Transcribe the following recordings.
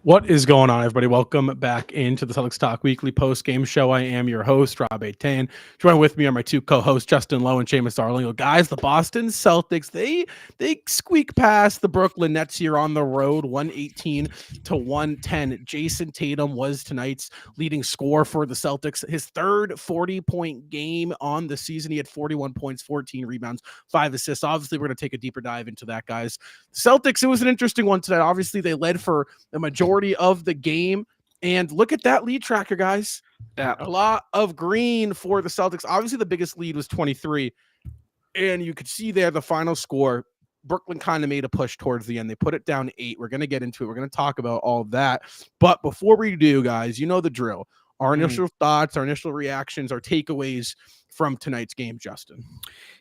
What is going on, everybody? Welcome back into the Celtics Talk Weekly Post-Game Show. I am your host, Rob Aitan. Joined with me are my two co-hosts, Justin Lowe and Seamus Darling. Guys, the Boston Celtics, they squeak past the Brooklyn Nets here on the road, 118-110. Jason Tatum was tonight's leading scorer for the Celtics. His third 40-point game on the season. He had 41 points, 14 rebounds, 5 assists. Obviously, we're going to take a deeper dive into that, guys. Celtics, it was an interesting one tonight. Obviously, they led for the majority of the game. And look at that lead tracker, guys. Yeah. A lot of green for the Celtics. Obviously, the biggest lead was 23. And you could see there the final score. Brooklyn kind of made a push towards the end. They put it down 8. We're going to get into it. We're going to talk about all of that. But before we do, guys, you know the drill. Our initial thoughts, our initial reactions, our takeaways from tonight's game, Justin.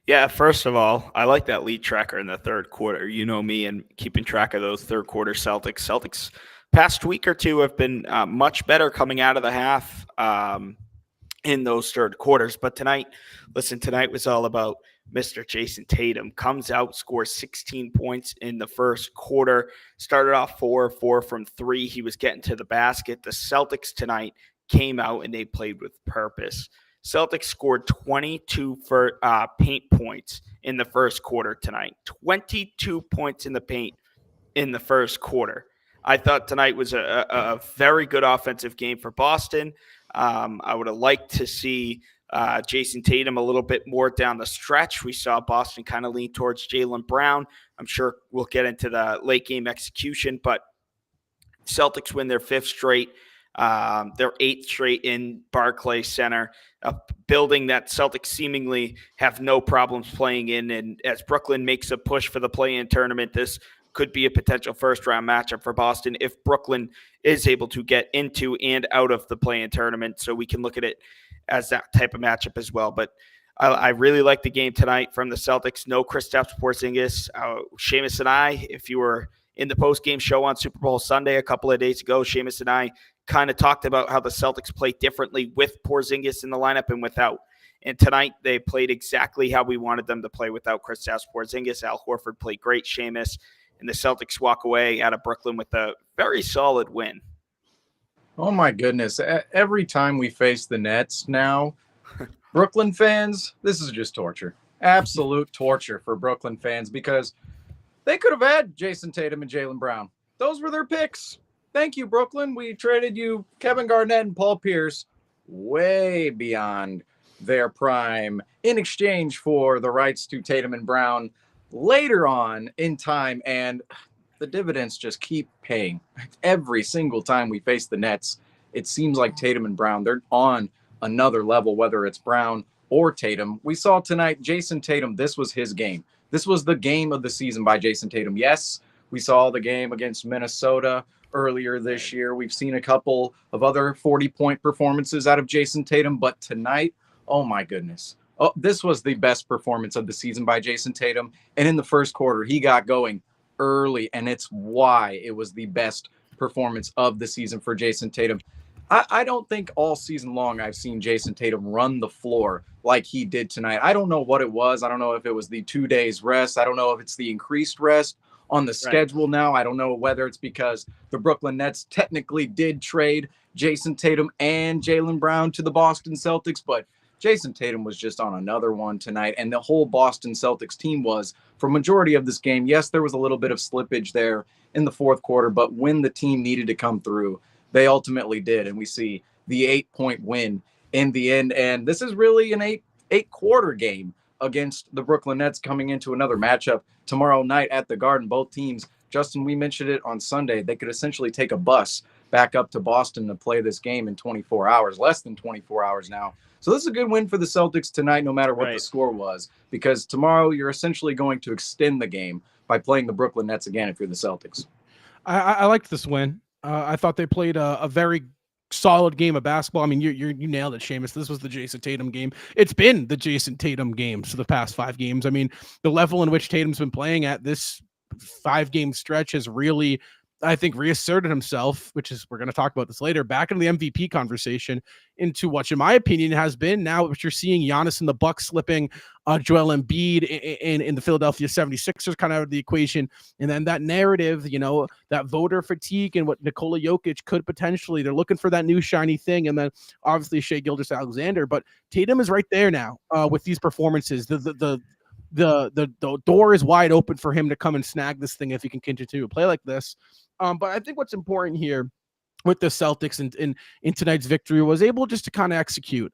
Yeah, first of all, I like that lead tracker in the third quarter. You know me and keeping track of those third quarter Celtics. Celtics past week or two have been much better coming out of the half in those third quarters. But tonight was all about Mr. Jason Tatum. Comes out, scores 16 points in the first quarter. Started off 4 from 3. He was getting to the basket. The Celtics tonight came out and they played with purpose. Celtics scored 22 paint points in the first quarter tonight. 22 points in the paint in the first quarter. I thought tonight was a very good offensive game for Boston. I would have liked to see Jason Tatum a little bit more down the stretch. We saw Boston kind of lean towards Jaylen Brown. I'm sure we'll get into the late game execution, but Celtics win their 5th straight. Their 8th straight in Barclays Center, a building that Celtics seemingly have no problems playing in. And as Brooklyn makes a push for the play-in tournament, this could be a potential first-round matchup for Boston if Brooklyn is able to get into and out of the play-in tournament. So we can look at it as that type of matchup as well. But I really like the game tonight from the Celtics. No Kristaps Porzingis. Seamus and I, if you were in the post-game show on Super Bowl Sunday a couple of days ago, Seamus and I kind of talked about how the Celtics play differently with Porzingis in the lineup and without. And tonight they played exactly how we wanted them to play without Kristaps Porzingis. Al Horford played great, Seamus, and the Celtics walk away out of Brooklyn with a very solid win. Oh, my goodness. Every time we face the Nets now, Brooklyn fans, this is just torture. Absolute torture for Brooklyn fans because they could have had Jason Tatum and Jaylen Brown. Those were their picks. Thank you, Brooklyn. We traded you Kevin Garnett and Paul Pierce way beyond their prime in exchange for the rights to Tatum and Brown later on in time, and the dividends just keep paying. Every single time we face the Nets, it seems like Tatum and Brown, they're on another level, whether it's Brown or Tatum. We saw tonight, Jason Tatum, this was his game. This was the game of the season by Jason Tatum. Yes, we saw the game against Minnesota earlier this year. We've seen a couple of other 40-point performances out of Jason Tatum, but tonight, oh my goodness. Oh, this was the best performance of the season by Jason Tatum. And in the first quarter, he got going early, and it's why it was the best performance of the season for Jason Tatum. I don't think all season long I've seen Jason Tatum run the floor like he did tonight. I don't know what it was. I don't know if it was the 2 days rest. I don't know if it's the increased rest on the schedule now. I don't know whether it's because the Brooklyn Nets technically did trade Jason Tatum and Jaylen Brown to the Boston Celtics, but Jason Tatum was just on another one tonight, and the whole Boston Celtics team was for majority of this game. Yes, there was a little bit of slippage there in the fourth quarter, but when the team needed to come through, they ultimately did, and we see the 8-point win in the end. And this is really an eight-quarter game against the Brooklyn Nets coming into another matchup tomorrow night at the Garden. Both teams, Justin, we mentioned it on Sunday, they could essentially take a bus back up to Boston to play this game in 24 hours, less than 24 hours now. So this is a good win for the Celtics tonight, no matter what the score was, because tomorrow you're essentially going to extend the game by playing the Brooklyn Nets again if you're the Celtics. I liked this win. I thought they played a very solid game of basketball. I mean, you nailed it, Seamus. This was the Jason Tatum game. It's been the Jason Tatum games for the past 5 games. I mean, the level in which Tatum's been playing at this 5-game stretch has really I think, reasserted himself, which is, we're going to talk about this later, back into the MVP conversation, into what, in my opinion, has been now what you're seeing Giannis and the Bucks slipping, Joel Embiid in the Philadelphia 76ers kind of out of the equation. And then that narrative, that voter fatigue and what Nikola Jokic could potentially, they're looking for that new shiny thing. And then obviously Shai Gilgeous-Alexander, but Tatum is right there now with these performances. The door is wide open for him to come and snag this thing if he can continue to play like this. But I think what's important here with the Celtics in tonight's victory was able just to kind of execute.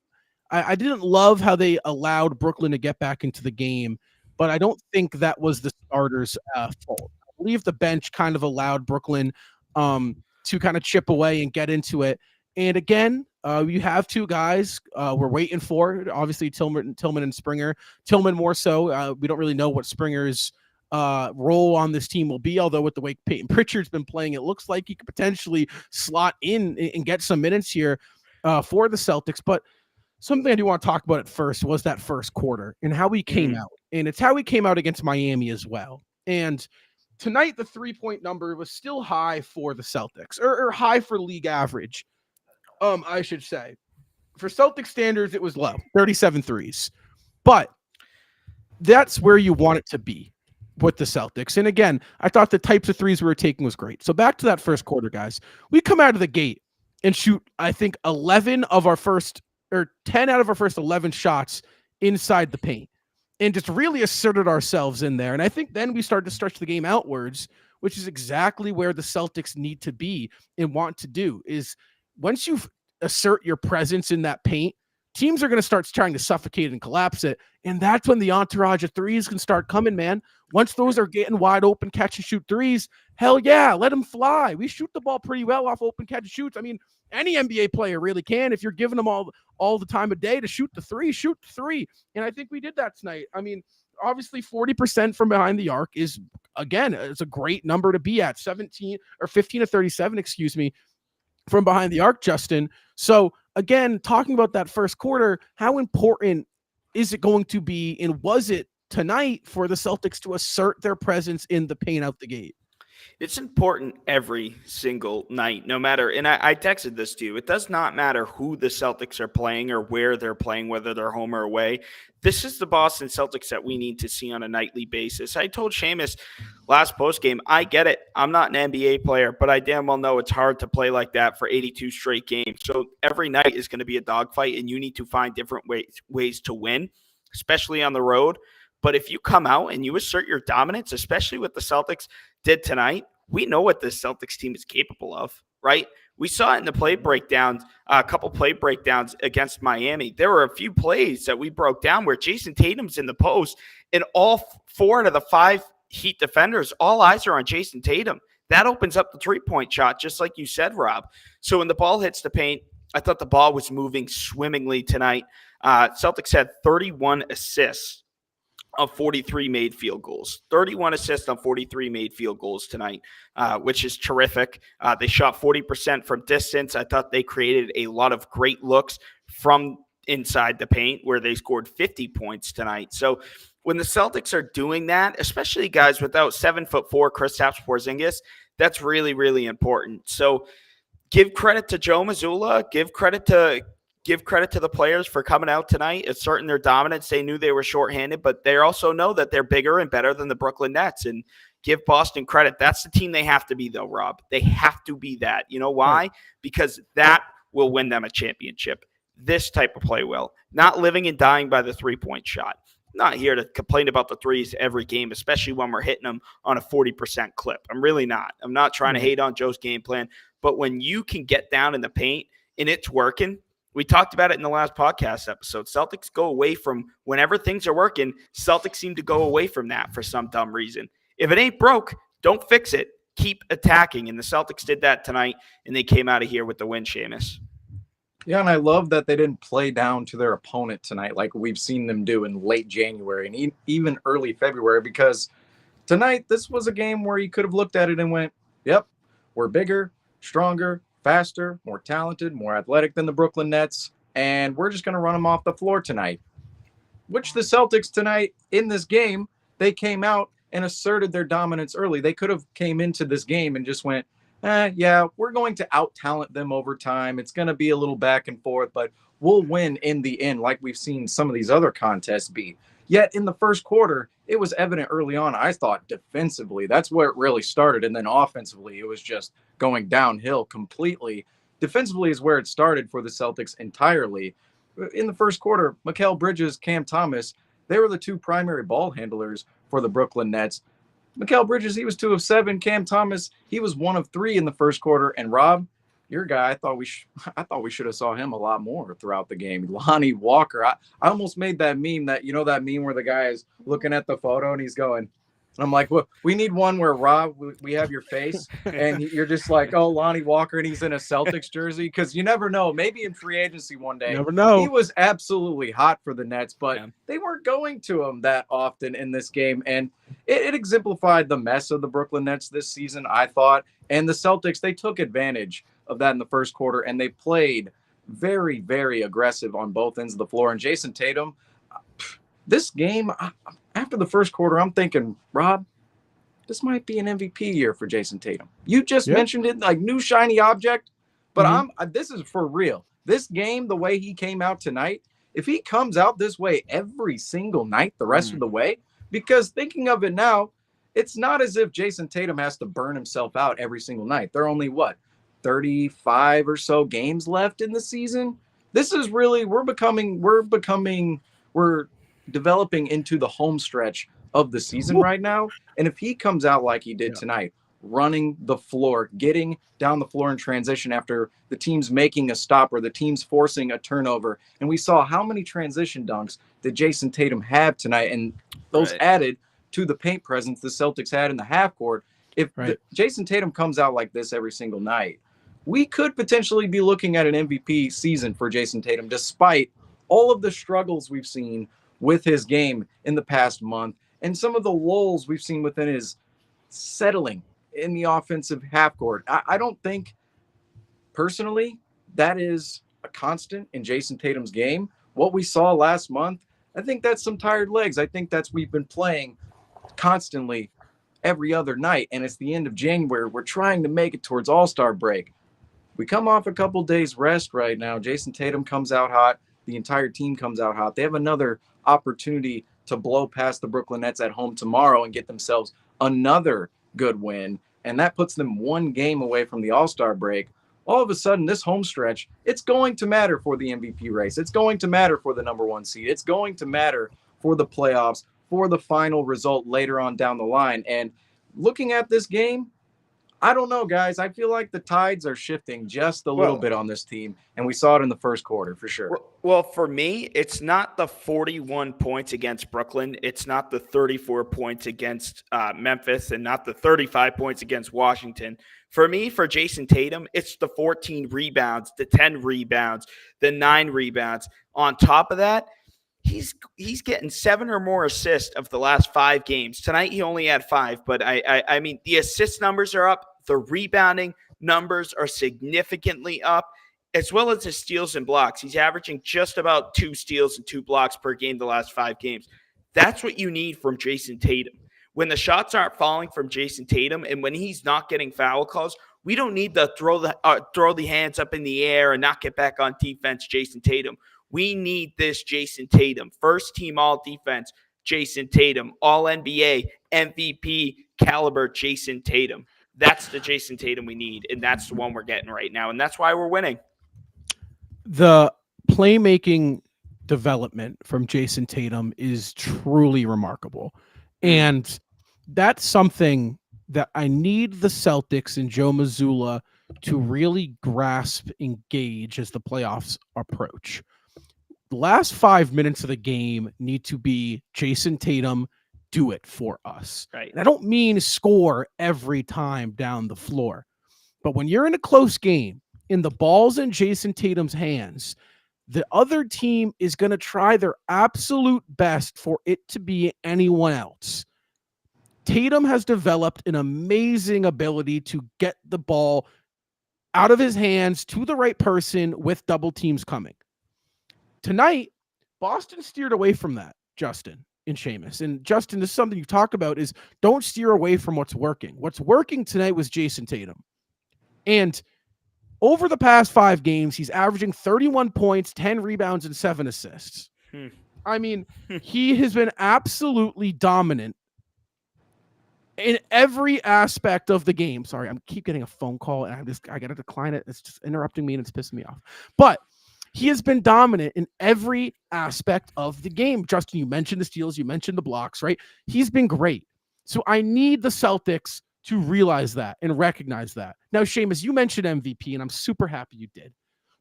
I didn't love how they allowed Brooklyn to get back into the game, but I don't think that was the starters' fault. I believe the bench kind of allowed Brooklyn to kind of chip away and get into it. And again, you have two guys we're waiting for, obviously Tillman and Springer. Tillman more so. We don't really know what Springer's role on this team will be, although with the way Peyton Pritchard's been playing, it looks like he could potentially slot in and get some minutes here for the Celtics. But something I do want to talk about at first was that first quarter and how we came out. And it's how we came out against Miami as well. And tonight, the 3-point number was still high for the Celtics, or high for league average, I should say. For Celtic standards, it was low, 37 threes. But that's where you want it to be with the Celtics. And again, I thought the types of threes we were taking was great. So back to that first quarter, guys. We come out of the gate and shoot, I think, 10 out of our first 11 shots inside the paint and just really asserted ourselves in there. And I think then we started to stretch the game outwards, which is exactly where the Celtics need to be and want to do. Is once you assert your presence in that paint, teams are going to start trying to suffocate and collapse it. And that's when the entourage of threes can start coming, man. Once those are getting wide open catch and shoot threes, hell yeah, let them fly. We shoot the ball pretty well off open catch and shoots. I mean, any NBA player really can. If you're giving them all the time of day to shoot the three. And I think we did that tonight. I mean, obviously 40% from behind the arc is, again, it's a great number to be at. 15 to 37, from behind the arc, Justin. So again, talking about that first quarter, how important is it going to be, and was it tonight for the Celtics to assert their presence in the paint out the gate? It's important every single night, no matter, and I texted this to you, it does not matter who the Celtics are playing or where they're playing, whether they're home or away. This is the Boston Celtics that we need to see on a nightly basis. I told Seamus last postgame, I get it. I'm not an NBA player, but I damn well know it's hard to play like that for 82 straight games. So every night is going to be a dogfight, and you need to find different ways to win, especially on the road. But if you come out and you assert your dominance, especially what the Celtics did tonight, we know what this Celtics team is capable of, right? We saw it in the play breakdowns, a couple play breakdowns against Miami. There were a few plays that we broke down where Jason Tatum's in the post, and all 4 out of the 5 Heat defenders, all eyes are on Jason Tatum. That opens up the three-point shot, just like you said, Rob. So when the ball hits the paint, I thought the ball was moving swimmingly tonight. Celtics had 31 assists of 43 made field goals. 31 assists on 43 made field goals tonight, which is terrific. They shot 40% from distance. I thought they created a lot of great looks from inside the paint where they scored 50 points tonight. So when the Celtics are doing that, especially guys without 7'4" Kristaps Porzingis, that's really, really important. So give credit to Joe Mazzulla. Give credit to the players for coming out tonight, asserting their dominance. They knew they were shorthanded, but they also know that they're bigger and better than the Brooklyn Nets. And give Boston credit. That's the team they have to be, though, Rob. They have to be that. You know why? Because that will win them a championship. This type of play will. Not living and dying by the three-point shot. I'm not here to complain about the threes every game, especially when we're hitting them on a 40% clip. I'm really not. I'm not trying to hate on Joe's game plan. But when you can get down in the paint and it's working, we talked about it in the last podcast episode. Celtics go away from whenever things are working. Celtics seem to go away from that for some dumb reason. If it ain't broke, don't fix it. Keep attacking. And the Celtics did that tonight, and they came out of here with the win, Seamus. Yeah, and I love that they didn't play down to their opponent tonight like we've seen them do in late January and even early February, because tonight this was a game where you could have looked at it and went, yep, we're bigger, stronger, faster, more talented, more athletic than the Brooklyn Nets, and we're just going to run them off the floor tonight. Which the Celtics tonight in this game, they came out and asserted their dominance early. They could have came into this game and just went, yeah, we're going to out-talent them over time. It's going to be a little back and forth, but we'll win in the end, like we've seen some of these other contests be. Yet in the first quarter, it was evident early on, I thought defensively, that's where it really started. And then offensively, it was just going downhill completely. Defensively is where it started for the Celtics entirely. In the first quarter, Mikal Bridges, Cam Thomas, they were the two primary ball handlers for the Brooklyn Nets. Mikal Bridges, he was 2 of 7. Cam Thomas, he was 1 of 3 in the first quarter. And Rob, your guy, I thought we should have saw him a lot more throughout the game. Lonnie Walker. I almost made that meme that meme where the guy is looking at the photo and he's going, and I'm like, well, we need one where Rob, we have your face and you're just like, oh, Lonnie Walker, and he's in a Celtics jersey. Because you never know. Maybe in free agency one day. You never know. He was absolutely hot for the Nets, but they weren't going to him that often in this game. And it exemplified the mess of the Brooklyn Nets this season, I thought. And the Celtics, they took advantage of that in the first quarter, and they played very, very aggressive on both ends of the floor. And Jason Tatum, this game, after the first quarter, I'm thinking, Rob, this might be an MVP year for Jason Tatum. You just mentioned it, like new shiny object, but this is for real. This game, the way he came out tonight, if he comes out this way every single night the rest of the way, because thinking of it now, it's not as if Jason Tatum has to burn himself out every single night. There are only 35 or so games left in the season. This is really, we're developing into the home stretch of the season right now. And if he comes out like he did tonight, running the floor, getting down the floor in transition after the team's making a stop or the team's forcing a turnover. And we saw how many transition dunks did Jason Tatum have tonight, and those added to the paint presence the Celtics had in the half court. If Jason Tatum comes out like this every single night, we could potentially be looking at an MVP season for Jason Tatum, despite all of the struggles we've seen with his game in the past month and some of the lulls we've seen within his settling in the offensive half court. I don't think personally that is a constant in Jason Tatum's game. What we saw last month, I think that's some tired legs. I think that's we've been playing constantly every other night, and it's the end of January. We're trying to make it towards All-Star break. We come off a couple days rest right now. Jason Tatum comes out hot. The entire team comes out hot. They have another opportunity to blow past the Brooklyn Nets at home tomorrow and get themselves another good win, and that puts them one game away from the All-Star break. All of a sudden, this home stretch, it's going to matter for the MVP race. It's going to matter for the number 1 seed. It's going to matter for the playoffs, for the final result later on down the line. And looking at this game, I don't know, guys. I feel like the tides are shifting just a little bit on this team, and we saw it in the first quarter for sure. Well, for me, it's not the 41 points against Brooklyn. It's not the 34 points against Memphis, and not the 35 points against Washington. For me, for Jason Tatum, it's the 14 rebounds, the 10 rebounds, the 9 rebounds. On top of that, he's getting 7 or more assists of the last 5 games. Tonight he only had 5, but I mean the assist numbers are up, the rebounding numbers are significantly up, as well as his steals and blocks. He's averaging just about 2 steals and 2 blocks per game the last 5 games. That's what you need from Jason Tatum. When the shots aren't falling from Jason Tatum and when he's not getting foul calls, we don't need to throw the hands up in the air and not get back on defense, Jason Tatum. We need this Jason Tatum. First team all defense, Jason Tatum. All NBA, MVP caliber Jason Tatum. That's the Jason Tatum we need, and that's the one we're getting right now, and that's why we're winning. The playmaking development from Jason Tatum is truly remarkable. And that's something that I need the Celtics and Joe Mazzulla to really grasp and gauge as the playoffs approach. The last 5 minutes of the game need to be Jason Tatum, do it for us. Right. And I don't mean score every time down the floor, but when you're in a close game and the ball's in Jason Tatum's hands, the other team is going to try their absolute best for it to be anyone else. Tatum has developed an amazing ability to get the ball out of his hands to the right person with double teams coming. Tonight, Boston steered away from that, Justin and Seamus. And Justin, this is something you talk about, is don't steer away from what's working. What's working tonight was Jason Tatum. And over the past 5 games, he's averaging 31 points, 10 rebounds, and 7 assists. I mean, he has been absolutely dominant in every aspect of the game. Sorry, I keep getting a phone call and I got to decline it. It's just interrupting me and it's pissing me off. But he has been dominant in every aspect of the game. Justin, you mentioned the steals, you mentioned the blocks, right? He's been great. So I need the Celtics to realize that and recognize that. Now, Seamus, you mentioned MVP, and I'm super happy you did.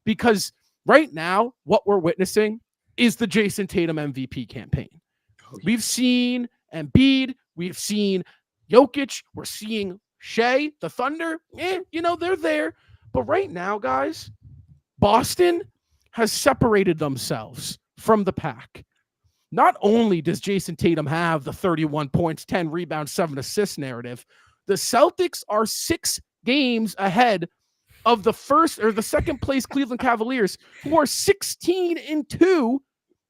Because right now, what we're witnessing is the Jason Tatum MVP campaign. We've seen Embiid, we've seen Jokic, we're seeing Shea, the Thunder. They're there. But right now, guys, Boston has separated themselves from the pack. Not only does Jason Tatum have the 31 points, 10 rebounds, 7 assists narrative, the Celtics are 6 games ahead of the second place Cleveland Cavaliers, who are 16-2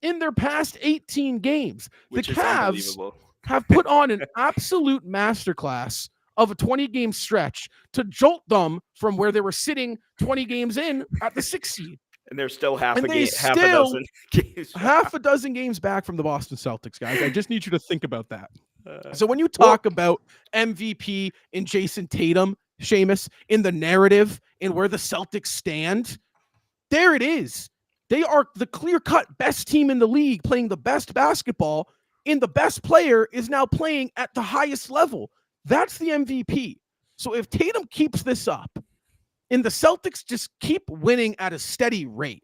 in their past 18 games. The Cavs have put on an absolute masterclass of a 20-game stretch to jolt them from where they were sitting 20 games in at the 6th seed. And they're still half a dozen games back from the Boston Celtics, guys. I just need you to think about that. So when you talk about MVP and Jason Tatum, Seamus, in the narrative and where the Celtics stand, there it is. They are the clear-cut best team in the league, playing the best basketball, and the best player is now playing at the highest level. That's the MVP. So if Tatum keeps this up, and the Celtics just keep winning at a steady rate,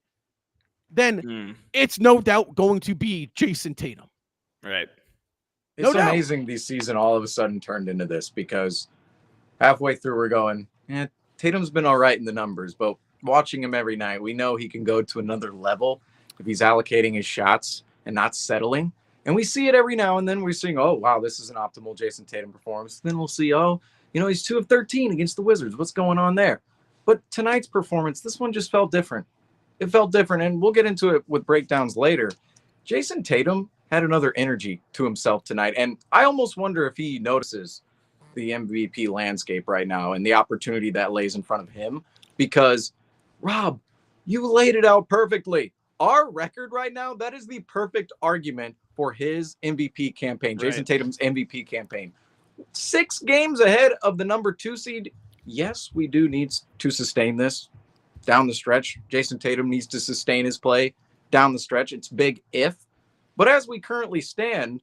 then it's no doubt going to be Jason Tatum. Right. It's amazing this season all of a sudden turned into this, because halfway through we're going, Tatum's been all right in the numbers, but watching him every night, we know he can go to another level if he's allocating his shots and not settling. And we see it every now and then. We're seeing, oh, wow, this is an optimal Jason Tatum performance. Then we'll see, he's 2 of 13 against the Wizards. What's going on there? But tonight's performance, this one just felt different. It felt different, and we'll get into it with breakdowns later. Jason Tatum had another energy to himself tonight, and I almost wonder if he notices the MVP landscape right now and the opportunity that lays in front of him, because, Rob, you laid it out perfectly. Our record right now, that is the perfect argument for his MVP campaign, right. Jason Tatum's MVP campaign. 6 games ahead of the number 2 seed. Yes, we do need to sustain this down the stretch. Jason Tatum needs to sustain his play down the stretch. It's big if. But as we currently stand,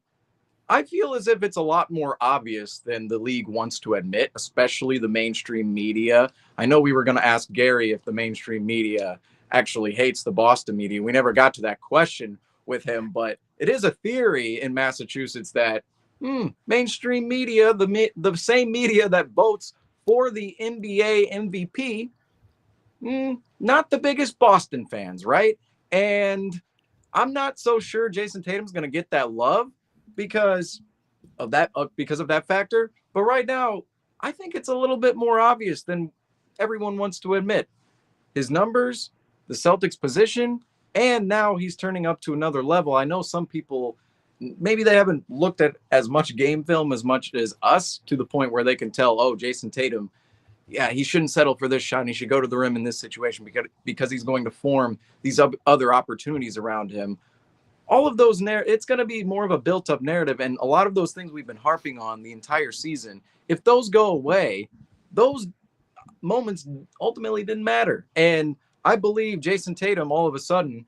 I feel as if it's a lot more obvious than the league wants to admit, especially the mainstream media. I know we were going to ask Gary if the mainstream media actually hates the Boston media. We never got to that question with him, but it is a theory in Massachusetts that mainstream media, the same media that votes for the NBA MVP, not the biggest Boston fans, right? And I'm not so sure Jason Tatum's going to get that love because of that factor. But right now, I think it's a little bit more obvious than everyone wants to admit. His numbers, the Celtics position, and now he's turning up to another level. I know some people, maybe they haven't looked at as much game film as much as us to the point where they can tell, oh, Jason Tatum, he shouldn't settle for this shot and he should go to the rim in this situation because he's going to form these other opportunities around him. All of those, it's going to be more of a built-up narrative, and a lot of those things we've been harping on the entire season, if those go away, those moments ultimately didn't matter. And I believe Jason Tatum, all of a sudden,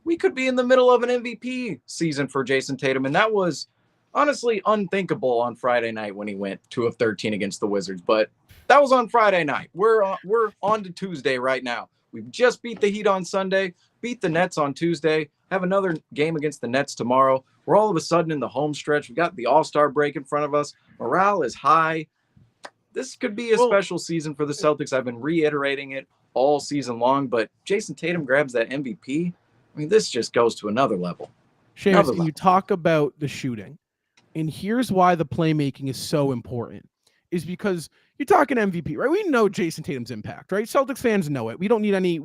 we could be in the middle of an MVP season for Jason Tatum, and that was honestly unthinkable on Friday night when he went 2 of 13 against the Wizards. But that was on Friday night. We're on to Tuesday right now. We've just beat the Heat on Sunday, beat the Nets on Tuesday, have another game against the Nets tomorrow. We're all of a sudden in the home stretch. We got the All-Star break in front of us. Morale is high. This could be a special season for the Celtics. I've been reiterating it all season long, but Jason Tatum grabs that MVP. I mean, this just goes to another level. Seamus, you talk about the shooting, and here's why the playmaking is so important, is because you're talking MVP, right? We know Jason Tatum's impact, right? Celtics fans know it. We don't need any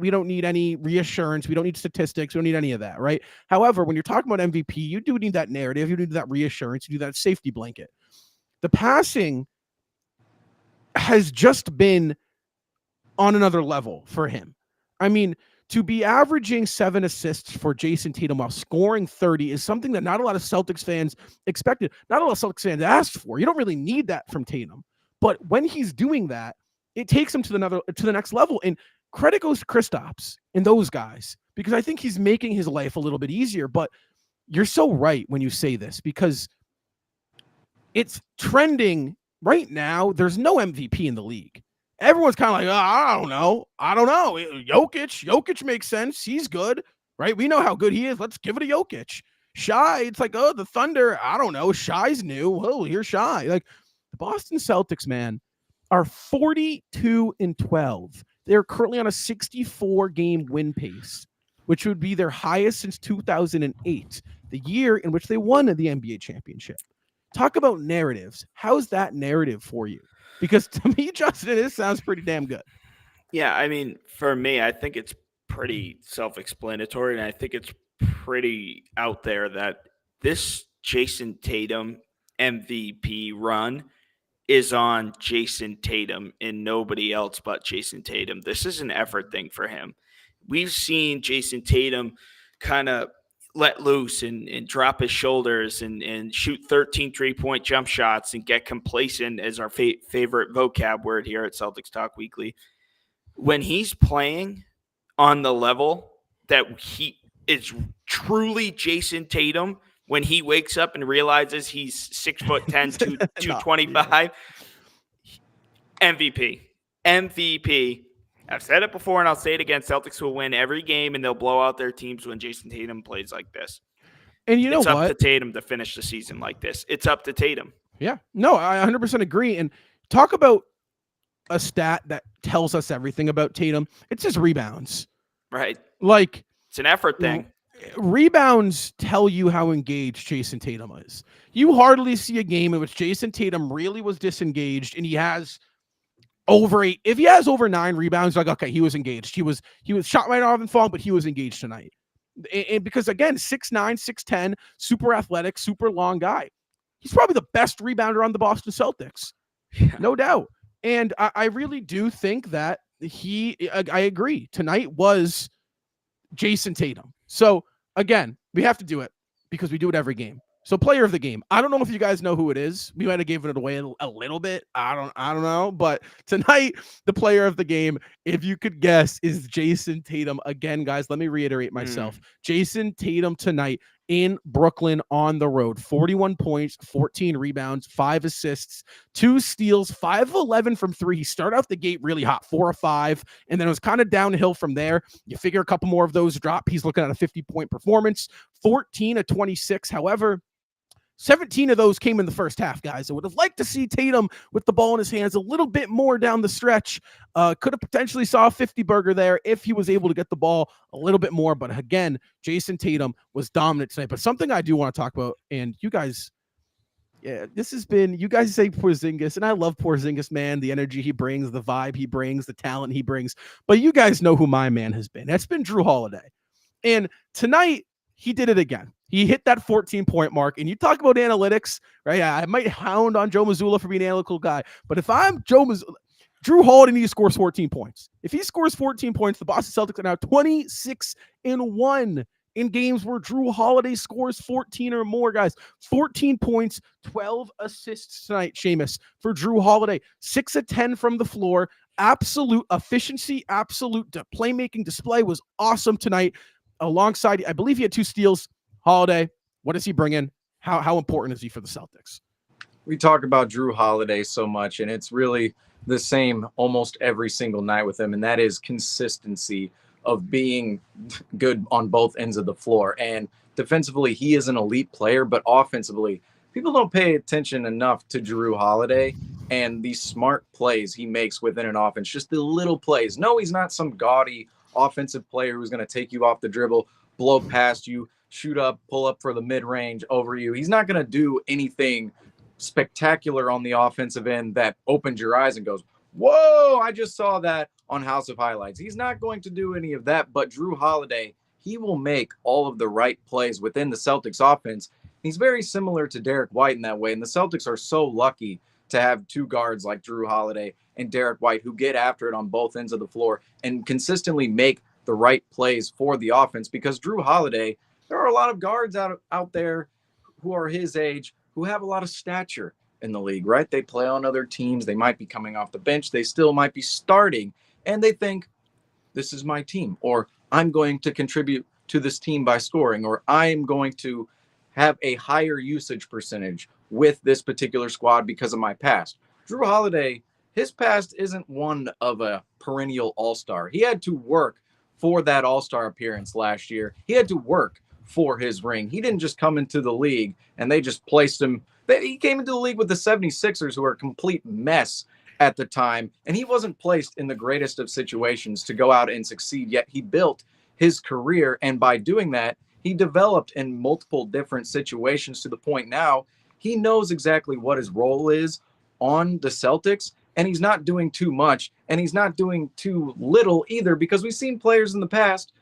reassurance. We don't need statistics. We don't need any of that, right? However, when you're talking about MVP, you do need that narrative. You need that reassurance. You need that safety blanket. The passing has just been on another level for him. I mean, to be averaging 7 assists for Jason Tatum while scoring 30 is something that not a lot of Celtics fans expected. Not a lot of Celtics fans asked for. You don't really need that from Tatum. But when he's doing that, it takes him to the next level. And credit goes to Kristaps and those guys, because I think he's making his life a little bit easier. But you're so right when you say this, because it's trending right now. There's no MVP in the league. Everyone's kind of like, oh, I don't know. Jokic makes sense. He's good, right? We know how good he is. Let's give it to Jokic. Shai, it's like, oh, the Thunder, I don't know. Shai's new. Oh, here's Shai. Like, the Boston Celtics, man, are 42-12. They're currently on a 64-game win pace, which would be their highest since 2008, the year in which they won the NBA championship. Talk about narratives. How's that narrative for you? Because to me, Justin, this sounds pretty damn good. Yeah, I mean, for me, I think it's pretty self-explanatory, and I think it's pretty out there that this Jason Tatum MVP run is on Jason Tatum and nobody else but Jason Tatum. This is an effort thing for him. We've seen Jason Tatum kind of let loose and drop his shoulders and shoot 13 3-point jump shots and get complacent, as our favorite vocab word here at Celtics Talk Weekly. When he's playing on the level that he is truly Jason Tatum, when he wakes up and realizes he's 6'10", 225, MVP. I've said it before and I'll say it again. Celtics will win every game and they'll blow out their teams when Jason Tatum plays like this. And you know it's what? It's up to Tatum to finish the season like this. It's up to Tatum. Yeah. No, I 100% agree. And talk about a stat that tells us everything about Tatum. It's his rebounds. Right. Like, it's an effort thing. Rebounds tell you how engaged Jason Tatum is. You hardly see a game in which Jason Tatum really was disengaged and he has over 8. If he has over 9 rebounds, like, okay, he was engaged. He was shot right off and fall, but he was engaged tonight. And because again, 6'9", 6'10", super athletic, super long guy. He's probably the best rebounder on the Boston Celtics. Yeah. No doubt. And I really do think that I agree. Tonight was Jason Tatum. So again, we have to do it because we do it every game. So player of the game. I don't know if you guys know who it is. We might have given it away a little bit. I don't know. But tonight, the player of the game, if you could guess, is Jason Tatum. Again, guys, let me reiterate myself. Jason Tatum tonight in Brooklyn on the road. 41 points, 14 rebounds, 5 assists, 2 steals, 5 of 11 from 3. He started off the gate really hot, 4 of 5, and then it was kind of downhill from there. You figure a couple more of those drop. He's looking at a 50-point performance, 14 of 26. However, 17 of those came in the first half, guys. I would have liked to see Tatum with the ball in his hands a little bit more down the stretch. Could have potentially saw a 50-burger there if he was able to get the ball a little bit more. But again, Jason Tatum was dominant tonight. But something I do want to talk about, and you guys, this has been, you guys say Porzingis, and I love Porzingis, man, the energy he brings, the vibe he brings, the talent he brings. But you guys know who my man has been. That's been Jrue Holiday. And tonight, he did it again. He hit that 14-point mark. And you talk about analytics, right? I might hound on Joe Mazzulla for being an analytical guy. But if I'm Joe Mazzulla, Jrue Holiday needs to score 14 points. If he scores 14 points, the Boston Celtics are now 26-1 in games where Jrue Holiday scores 14 or more, guys. 14 points, 12 assists tonight, Seamus, for Jrue Holiday. 6 of 10 from the floor. Absolute efficiency, absolute playmaking display was awesome tonight. Alongside, I believe he had 2 steals. Holiday, what does he bring in? How important is he for the Celtics? We talk about Jrue Holiday so much, and it's really the same almost every single night with him, and that is consistency of being good on both ends of the floor. And defensively, he is an elite player, but offensively, people don't pay attention enough to Jrue Holiday and these smart plays he makes within an offense, just the little plays. No, he's not some gaudy offensive player who's going to take you off the dribble, blow past you, shoot up, pull up for the mid-range over you. He's not going to do anything spectacular on the offensive end that opens your eyes and goes, whoa, I just saw that on House of Highlights. He's not going to do any of that, but Jrue Holiday, he will make all of the right plays within the Celtics offense. He's very similar to Derek White in that way, and the Celtics are so lucky to have two guards like Drew Holiday and Derek White who get after it on both ends of the floor and consistently make the right plays for the offense. Because Drew Holiday, there are a lot of guards out there who are his age who have a lot of stature in the league, right? They play on other teams. They might be coming off the bench. They still might be starting. And they think, this is my team, or I'm going to contribute to this team by scoring, or I'm going to have a higher usage percentage with this particular squad because of my past. Drew Holiday, his past isn't one of a perennial all-star. He had to work for that all-star appearance last year. He had to work for his ring. He didn't just come into the league and they just placed him. He came into the league with the 76ers, who are a complete mess at the time, and he wasn't placed in the greatest of situations to go out and succeed, yet he built his career, and by doing that, he developed in multiple different situations to the point now he knows exactly what his role is on the Celtics, and he's not doing too much, and he's not doing too little either, because we've seen players in the past,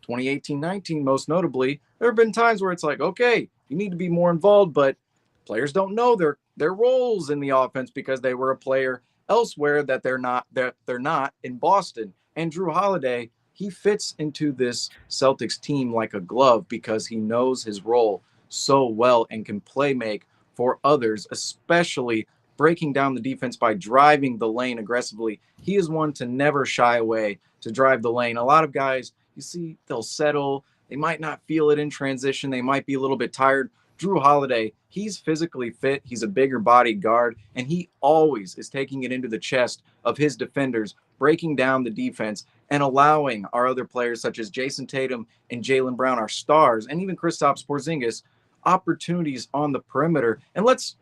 2018-19 most notably, there have been times where it's like, okay, you need to be more involved, but players don't know their roles in the offense because they were a player elsewhere that they're not in Boston. And Drew Holiday, he fits into this Celtics team like a glove because he knows his role so well and can play make for others, especially breaking down the defense by driving the lane aggressively. He is one to never shy away to drive the lane. A lot of guys, you see, they'll settle. They might not feel it in transition. They might be a little bit tired. Drew Holiday, he's physically fit. He's a bigger bodied guard, and he always is taking it into the chest of his defenders, breaking down the defense and allowing our other players such as Jason Tatum and Jaylen Brown, our stars, and even Kristaps Porzingis, opportunities on the perimeter. And let's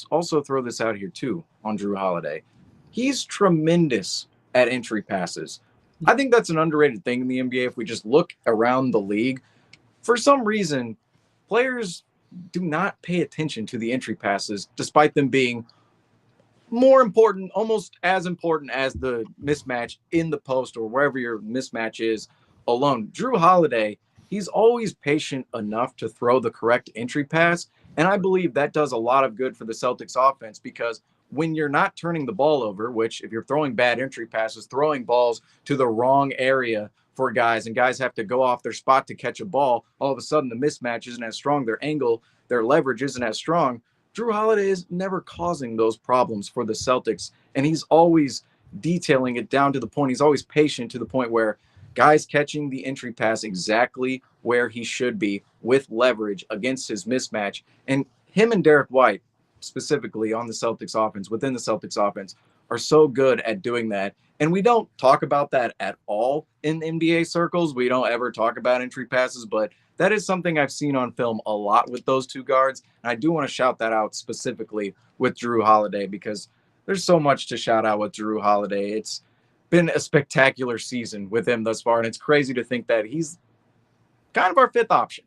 also throw this out here too on Drew Holiday. He's tremendous at entry passes. I think that's an underrated thing in the NBA. If we just look around the league, for some reason, players do not pay attention to the entry passes, despite them being more important, almost as important as the mismatch in the post or wherever your mismatch is alone. Drew Holiday, he's always patient enough to throw the correct entry pass. And I believe that does a lot of good for the Celtics offense, because when you're not turning the ball over, which if you're throwing bad entry passes, throwing balls to the wrong area for guys, and guys have to go off their spot to catch a ball, all of a sudden the mismatch isn't as strong, their angle, their leverage isn't as strong. Drew Holiday is never causing those problems for the Celtics, and he's always detailing it down to the point. He's always patient to the point where guys catching the entry pass exactly where he should be with leverage against his mismatch. And him and Derek White, specifically on the Celtics offense, within the Celtics offense, are so good at doing that. And we don't talk about that at all in NBA circles. We don't ever talk about entry passes, but that is something I've seen on film a lot with those two guards. And I do want to shout that out specifically with Drew Holiday, because there's so much to shout out with Drew Holiday. It's been a spectacular season with him thus far, and it's crazy to think that he's kind of our fifth option.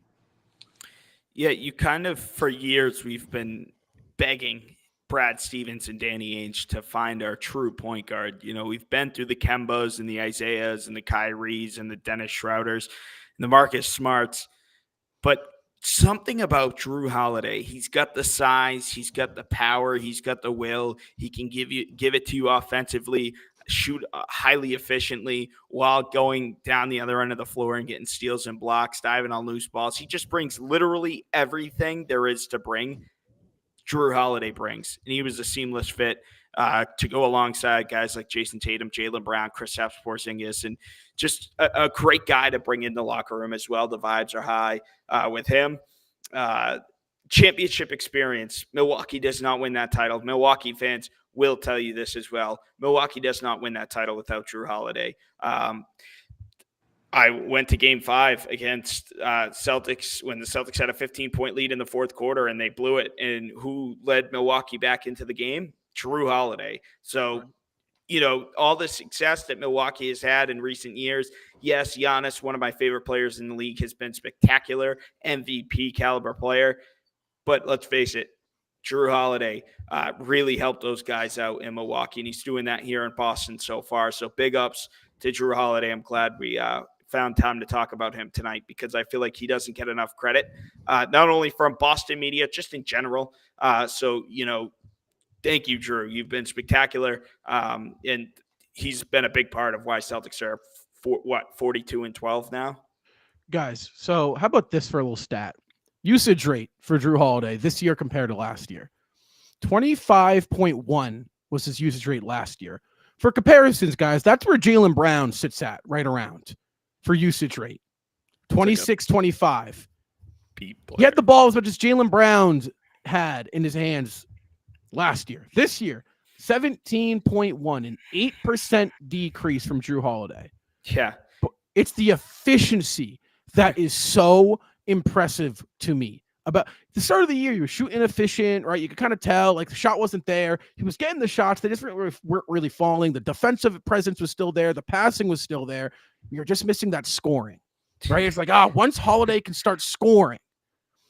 Yeah, you kind of, for years, we've been begging Brad Stevens and Danny Ainge to find our true point guard. You know, we've been through the Kembas and the Isaiahs and the Kyries and the Dennis Schroeders and the Marcus Smarts, but something about Drew Holiday, he's got the size, he's got the power, he's got the will. He can give it to you offensively, shoot highly efficiently while going down the other end of the floor and getting steals and blocks, diving on loose balls. He just brings literally everything there is to bring. Drew Holiday brings, and he was a seamless fit to go alongside guys like Jason Tatum, Jaylen Brown, Kristaps Porzingis, and just a great guy to bring in the locker room as well. The vibes are high with him. Championship experience. Milwaukee does not win that title. Milwaukee fans will tell you this as well. Milwaukee does not win that title without Drew Holiday. I went to Game 5 against Celtics when the Celtics had a 15-point lead in the fourth quarter and they blew it. And who led Milwaukee back into the game? Drew Holiday. So, you know, all the success that Milwaukee has had in recent years, yes, Giannis, one of my favorite players in the league, has been spectacular, MVP caliber player. But let's face it, Drew Holiday really helped those guys out in Milwaukee, and he's doing that here in Boston so far. So big ups to Drew Holiday. I'm glad we found time to talk about him tonight, because I feel like he doesn't get enough credit, not only from Boston media, just in general. So, you know, Thank you, Drew. You've been spectacular. And he's been a big part of why Celtics are 42-12 now. Guys, so how about this for a little stat? Usage rate for Drew Holiday this year compared to last year. 25.1 was his usage rate last year. For comparisons, guys, that's where Jaylen Brown sits at, right around, for usage rate. 26-25. He had the ball as much as Jaylen Brown had in his hands last year. This year, 17.1, an 8% decrease from Drew Holiday. Yeah. But it's the efficiency that is so impressive to me. About the start of the year, you were shooting efficient, right? You could kind of tell, like, the shot wasn't there. He was getting the shots. They just weren't really falling. The defensive presence was still there. The passing was still there. You're just missing that scoring, right? It's like, once Holiday can start scoring.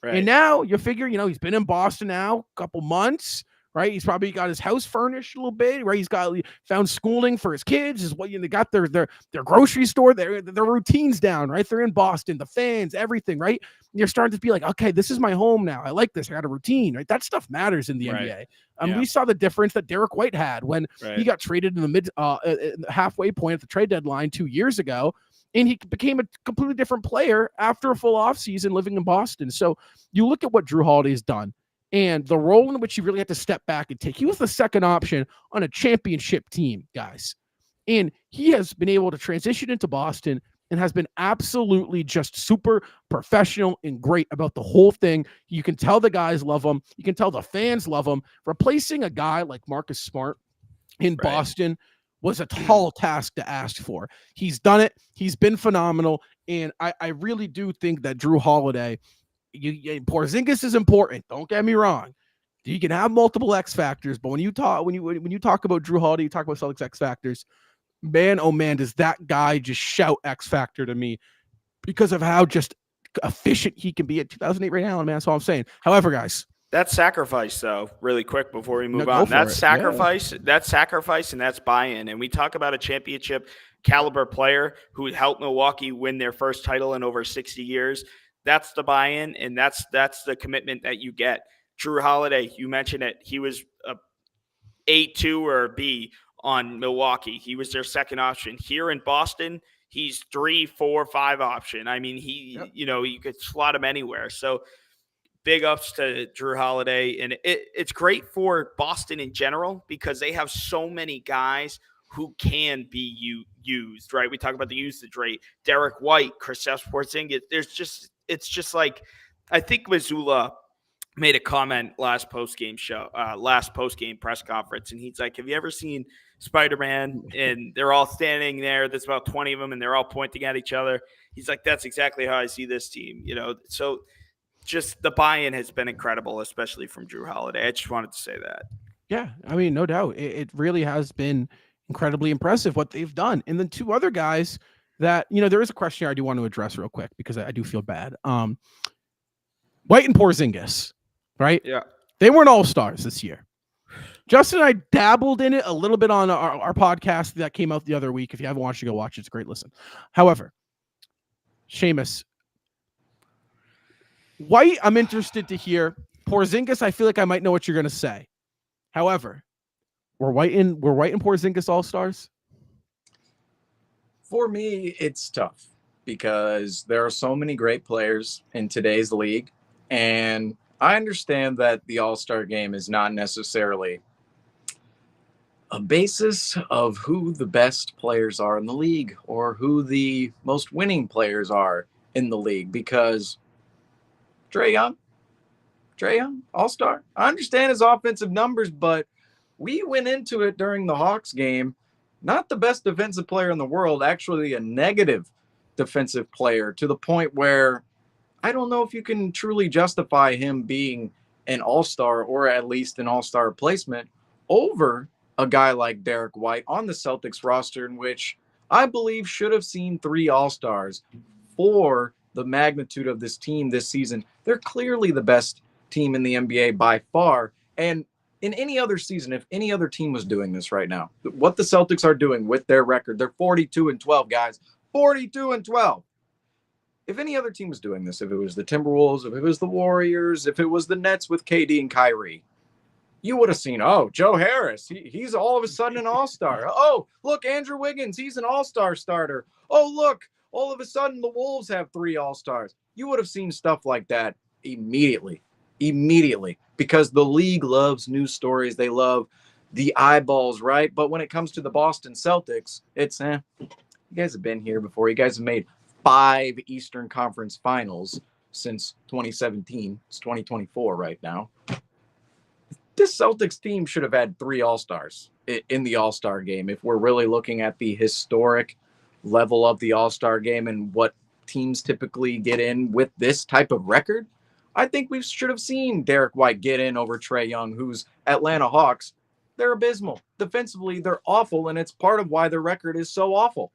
Right. And now you figure, he's been in Boston now a couple months, right? He's probably got his house furnished a little bit, right? He's found schooling for his kids. They got their grocery store, their routines down, right? They're in Boston, the fans, everything, right? You're starting to be like, okay, this is my home now. I like this. I got a routine, right? That stuff matters in the NBA. We saw the difference that Derek White had when he got traded in the halfway point at the trade deadline 2 years ago. And he became a completely different player after a full offseason living in Boston. So you look at what Drew Holiday's done and the role in which he really had to step back and take. He was the second option on a championship team, guys. And he has been able to transition into Boston and has been absolutely just super professional and great about the whole thing. You can tell the guys love him. You can tell the fans love him. Replacing a guy like Marcus Smart in Boston was a tall task to ask for. He's done it. He's been phenomenal. And I really do think that Drew Holiday, Porzingis is important. Don't get me wrong. You can have multiple X factors, but when you talk about Drew Holiday, you talk about Celtics X factors, man, oh man, does that guy just shout X factor to me because of how just efficient he can be at 2008 right now, man. That's all I'm saying. However, guys, that's sacrifice, though, really quick before we move on. That's sacrifice. Yeah. That's sacrifice, and that's buy-in. And we talk about a championship caliber player who helped Milwaukee win their first title in over 60 years. That's the buy-in, and that's the commitment that you get. Drew Holiday, you mentioned it. He was a 8-2 or a B on Milwaukee. He was their second option. Here in Boston, he's 3, 4, 5 option. I mean, you could slot him anywhere. So big ups to Drew Holiday. And it's great for Boston in general because they have so many guys who can be used, right? We talk about the usage rate. Derek White, Kristaps Porzingis. It's just like, I think Mazzulla made a comment last post-game press conference, and he's like, have you ever seen Spider-Man? And they're all standing there. There's about 20 of them, and they're all pointing at each other. He's like, that's exactly how I see this team, So just the buy-in has been incredible, especially from Drew Holiday. I just wanted to say that. Yeah, I mean, no doubt. It really has been incredibly impressive what they've done. And then two other guys that, there is a question here I do want to address real quick because I do feel bad. White and Porzingis, right? Yeah. They weren't all-stars this year. Justin and I dabbled in it a little bit on our podcast that came out the other week. If you haven't watched it, go watch it. It's a great listen. However, Seamus, White, I'm interested to hear. Porzingis, I feel like I might know what you're going to say. However, were White and Porzingis all-stars? For me, it's tough because there are so many great players in today's league. And I understand that the all-star game is not necessarily a basis of who the best players are in the league or who the most winning players are in the league because Trae Young, all-star. I understand his offensive numbers, but we went into it during the Hawks game, not the best defensive player in the world, actually a negative defensive player to the point where I don't know if you can truly justify him being an all-star or at least an all-star replacement over a guy like Derek White on the Celtics roster, in which I believe should have seen 3 all-stars for the magnitude of this team this season. They're clearly the best team in the NBA by far. And in any other season, if any other team was doing this right now, what the Celtics are doing with their record, they're 42-12, guys, 42-12. If any other team was doing this, if it was the Timberwolves, if it was the Warriors, if it was the Nets with KD and Kyrie, you would have seen, oh, Joe Harris, he's all of a sudden an all-star. Oh, look, Andrew Wiggins, he's an all-star starter. Oh, look, all of a sudden the Wolves have 3 all-stars. You would have seen stuff like that immediately, because the league loves news stories. They love the eyeballs, right? But when it comes to the Boston Celtics, it's, you guys have been here before. You guys have made 5 Eastern Conference finals since 2017. It's 2024 right now. This Celtics team should have had 3 all-stars in the all-star game. If we're really looking at the historic level of the all-star game and what teams typically get in with this type of record, I think we should have seen Derek White get in over Trae Young, whose Atlanta Hawks, they're abysmal. Defensively, they're awful, and it's part of why their record is so awful.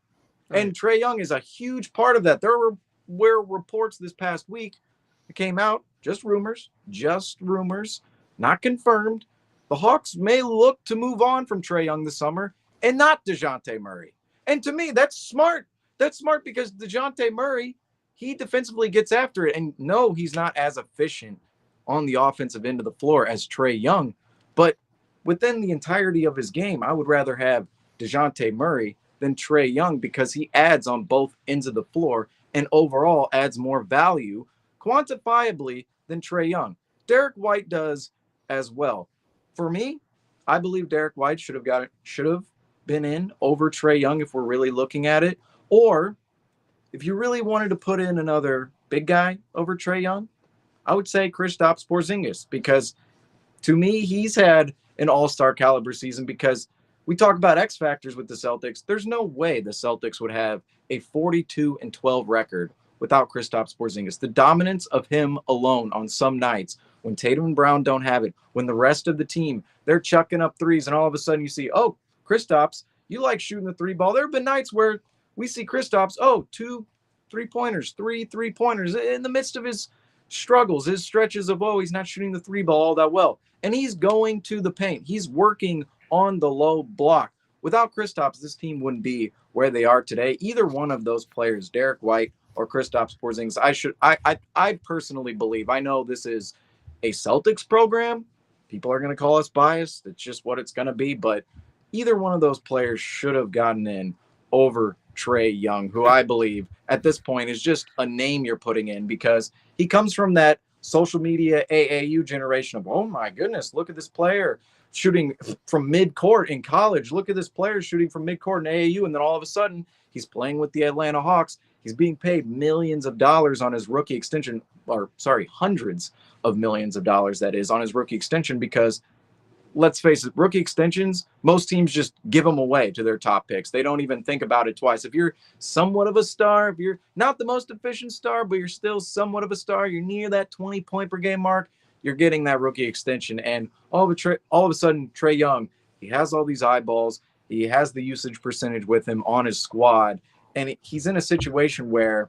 Right. And Trae Young is a huge part of that. There were reports this past week that came out, just rumors, not confirmed. The Hawks may look to move on from Trae Young this summer and not DeJounte Murray. And to me, that's smart. That's smart because DeJounte Murray, he defensively gets after it. And no, he's not as efficient on the offensive end of the floor as Trae Young. But within the entirety of his game, I would rather have DeJounte Murray than Trae Young because he adds on both ends of the floor and overall adds more value quantifiably than Trae Young. Derek White does as well. For me, I believe Derek White should have been in over Trae Young if we're really looking at it. Or if you really wanted to put in another big guy over Trae Young, I would say Kristaps Porzingis, because to me, he's had an all-star caliber season. Because we talk about X factors with the Celtics. There's no way the Celtics would have a 42-12 record without Kristaps Porzingis. The dominance of him alone on some nights when Tatum and Brown don't have it, when the rest of the team, they're chucking up threes, and all of a sudden you see, oh, Kristaps, you like shooting the 3 ball. There have been nights where we see Kristaps, 2 3-pointers, 3 3-pointers in the midst of his struggles, his stretches of, he's not shooting the 3 ball all that well. And he's going to the paint. He's working on the low block. Without Kristaps, this team wouldn't be where they are today. Either one of those players, Derek White or Kristaps Porzingis, I personally believe, I know this is a Celtics program. People are going to call us biased. It's just what it's going to be. But either one of those players should have gotten in over Trae Young, who I believe at this point is just a name you're putting in because he comes from that social media AAU generation of, oh my goodness, look at this player shooting from mid-court in college. Look at this player shooting from mid-court in AAU. And then all of a sudden he's playing with the Atlanta Hawks. He's being paid millions of dollars on his rookie extension, hundreds of millions of dollars, that is, on his rookie extension, because let's face it, rookie extensions, most teams just give them away to their top picks. They don't even think about it twice. If you're somewhat of a star, if you're not the most efficient star, but you're still somewhat of a star, you're near that 20-point per game mark, you're getting that rookie extension. And all of a sudden, Trae Young, he has all these eyeballs. He has the usage percentage with him on his squad. And he's in a situation where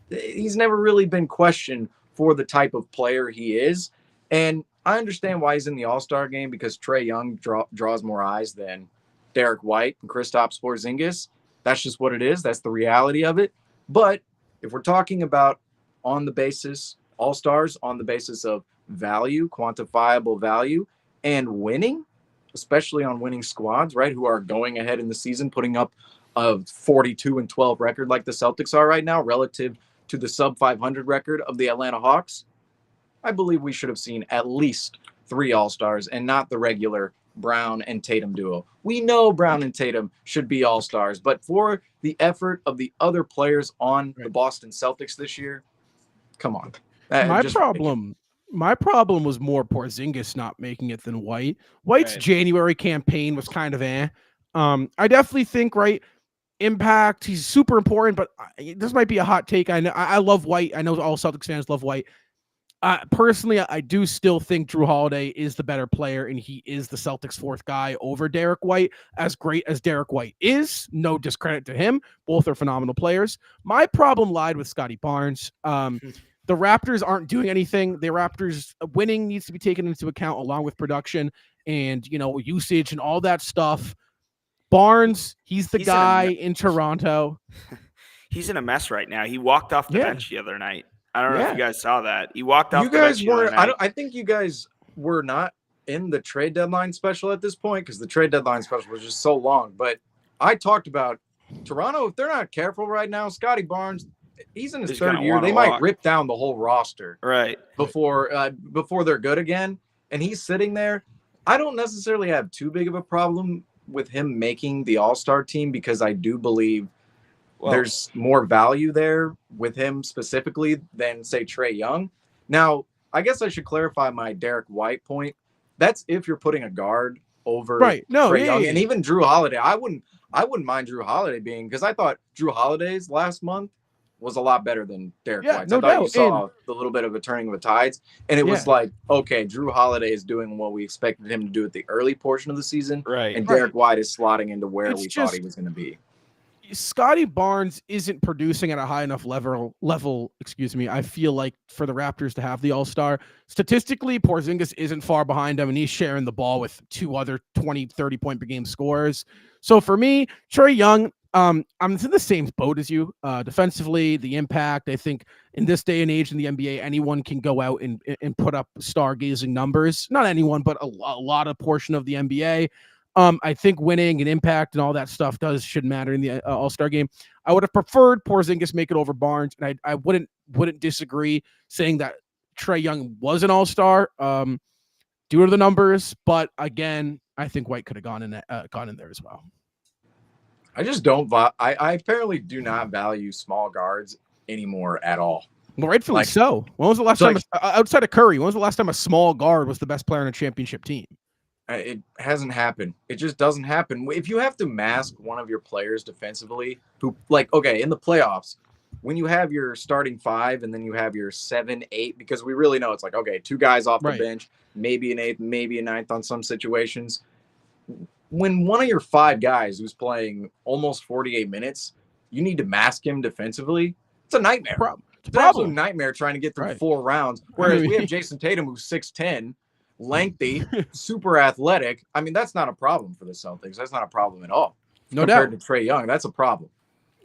he's never really been questioned for the type of player he is. And I understand why he's in the All-Star game, because Trae Young draws more eyes than Derek White and Kristaps Porzingis. That's just what it is. That's the reality of it. But if we're talking about on the basis, All-Stars on the basis of value, quantifiable value, and winning, especially on winning squads, right, who are going ahead in the season, putting up a 42-12 record like the Celtics are right now relative to the sub-500 record of the Atlanta Hawks, I believe we should have seen at least 3 All-Stars and not the regular Brown and Tatum duo. We know Brown and Tatum should be All-Stars, but for the effort of the other players on the Boston Celtics this year, come on. My problem was more Porzingis not making it than White. White's January campaign was kind of I definitely think, impact, he's super important, but this might be a hot take. I love White. I know all Celtics fans love White. Personally, I do still think Drew Holiday is the better player, and he is the Celtics' 4th guy over Derek White. As great as Derek White is, no discredit to him. Both are phenomenal players. My problem lied with Scotty Barnes. The Raptors aren't doing anything. The Raptors winning needs to be taken into account along with production and, usage and all that stuff. Barnes, he's the guy in Toronto. He's in a mess right now. He walked off the bench the other night. I don't know if you guys saw that. He walked off the bench. I think you guys were not in the trade deadline special at this point because the trade deadline special was just so long. But I talked about Toronto. If they're not careful right now, Scotty Barnes, he's in his third year. They might rip down the whole roster before they're good again. And he's sitting there. I don't necessarily have too big of a problem with him making the All-Star team because I do believe there's more value there with him specifically than, say, Trae Young. Now, I guess I should clarify my Derek White point. That's if you're putting a guard over Trae Young. And even Drew Holiday. I wouldn't mind Drew Holiday being, because I thought Drew Holiday's last month was a lot better than Derek White's. I thought you saw the little bit of a turning of the tides. And it was like, okay, Drew Holiday is doing what we expected him to do at the early portion of the season. Right. And Derek White is slotting into where we thought he was going to be. Scotty Barnes isn't producing at a high enough level, I feel like, for the Raptors to have the All-Star. Statistically, Porzingis isn't far behind him, and he's sharing the ball with two other 20, 30-point per game scorers. So for me, Trae Young, I'm in the same boat as you. Defensively, the impact, I think in this day and age in the NBA, anyone can go out and put up stargazing numbers. Not anyone, but a lot of portion of the NBA. I think winning and impact and all that stuff should matter in the All-Star game. I would have preferred Porzingis make it over Barnes, and I wouldn't disagree saying that Trae Young was an All-Star due to the numbers. But again, I think White could have gone in there as well. I just don't. I apparently do not value small guards anymore at all. Well, rightfully so. When was the last time, outside of Curry, when was the last time a small guard was the best player on a championship team? It hasn't happened. It just doesn't happen. If you have to mask one of your players defensively, who, like, okay, in the playoffs, when you have your starting five and then you have your 7, 8, because we really know it's like, okay, 2 guys off the bench, maybe an 8th, maybe a 9th on some situations. When one of your 5 guys who's playing almost 48 minutes, you need to mask him defensively. It's a nightmare. It's an absolute nightmare trying to get through 4 rounds. Whereas we have Jason Tatum, who's 6'10", lengthy, super athletic. I mean, that's not a problem for the Celtics. That's not a problem at all. No doubt. Compared to Trae Young, that's a problem.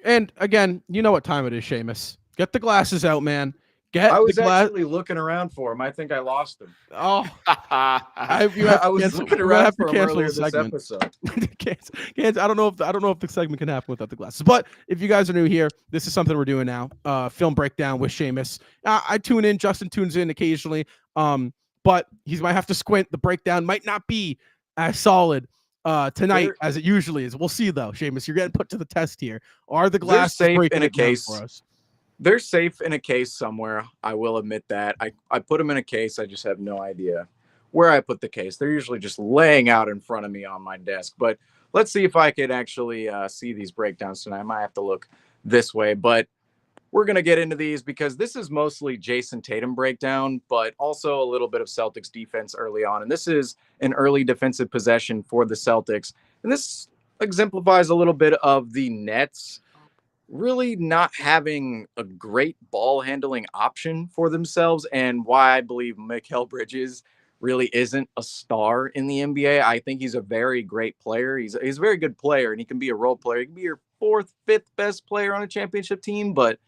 And again, you know what time it is, Seamus. Get the glasses out, man. I was actually looking around for him. I think I lost him. Oh, I was looking around for him earlier this episode. I don't know if the segment can happen without the glasses. But if you guys are new here, this is something we're doing now. Film breakdown with Seamus. I tune in. Justin tunes in occasionally. But he might have to squint. The breakdown might not be as solid tonight as it usually is. We'll see, though. Seamus, you're getting put to the test here. Are the glasses safe in a case for us? They're safe in a case somewhere. I will admit that. I put them in a case. I just have no idea where I put the case. They're usually just laying out in front of me on my desk. But let's see if I could actually see these breakdowns tonight. I might have to look this way. But we're going to get into these because this is mostly Jason Tatum breakdown, but also a little bit of Celtics defense early on. And this is an early defensive possession for the Celtics. And this exemplifies a little bit of the Nets really not having a great ball handling option for themselves, and why I believe Mikal Bridges really isn't a star in the NBA. I think he's a very great player. He's a very good player, and he can be a role player. He can be your 4th, 5th best player on a championship team, but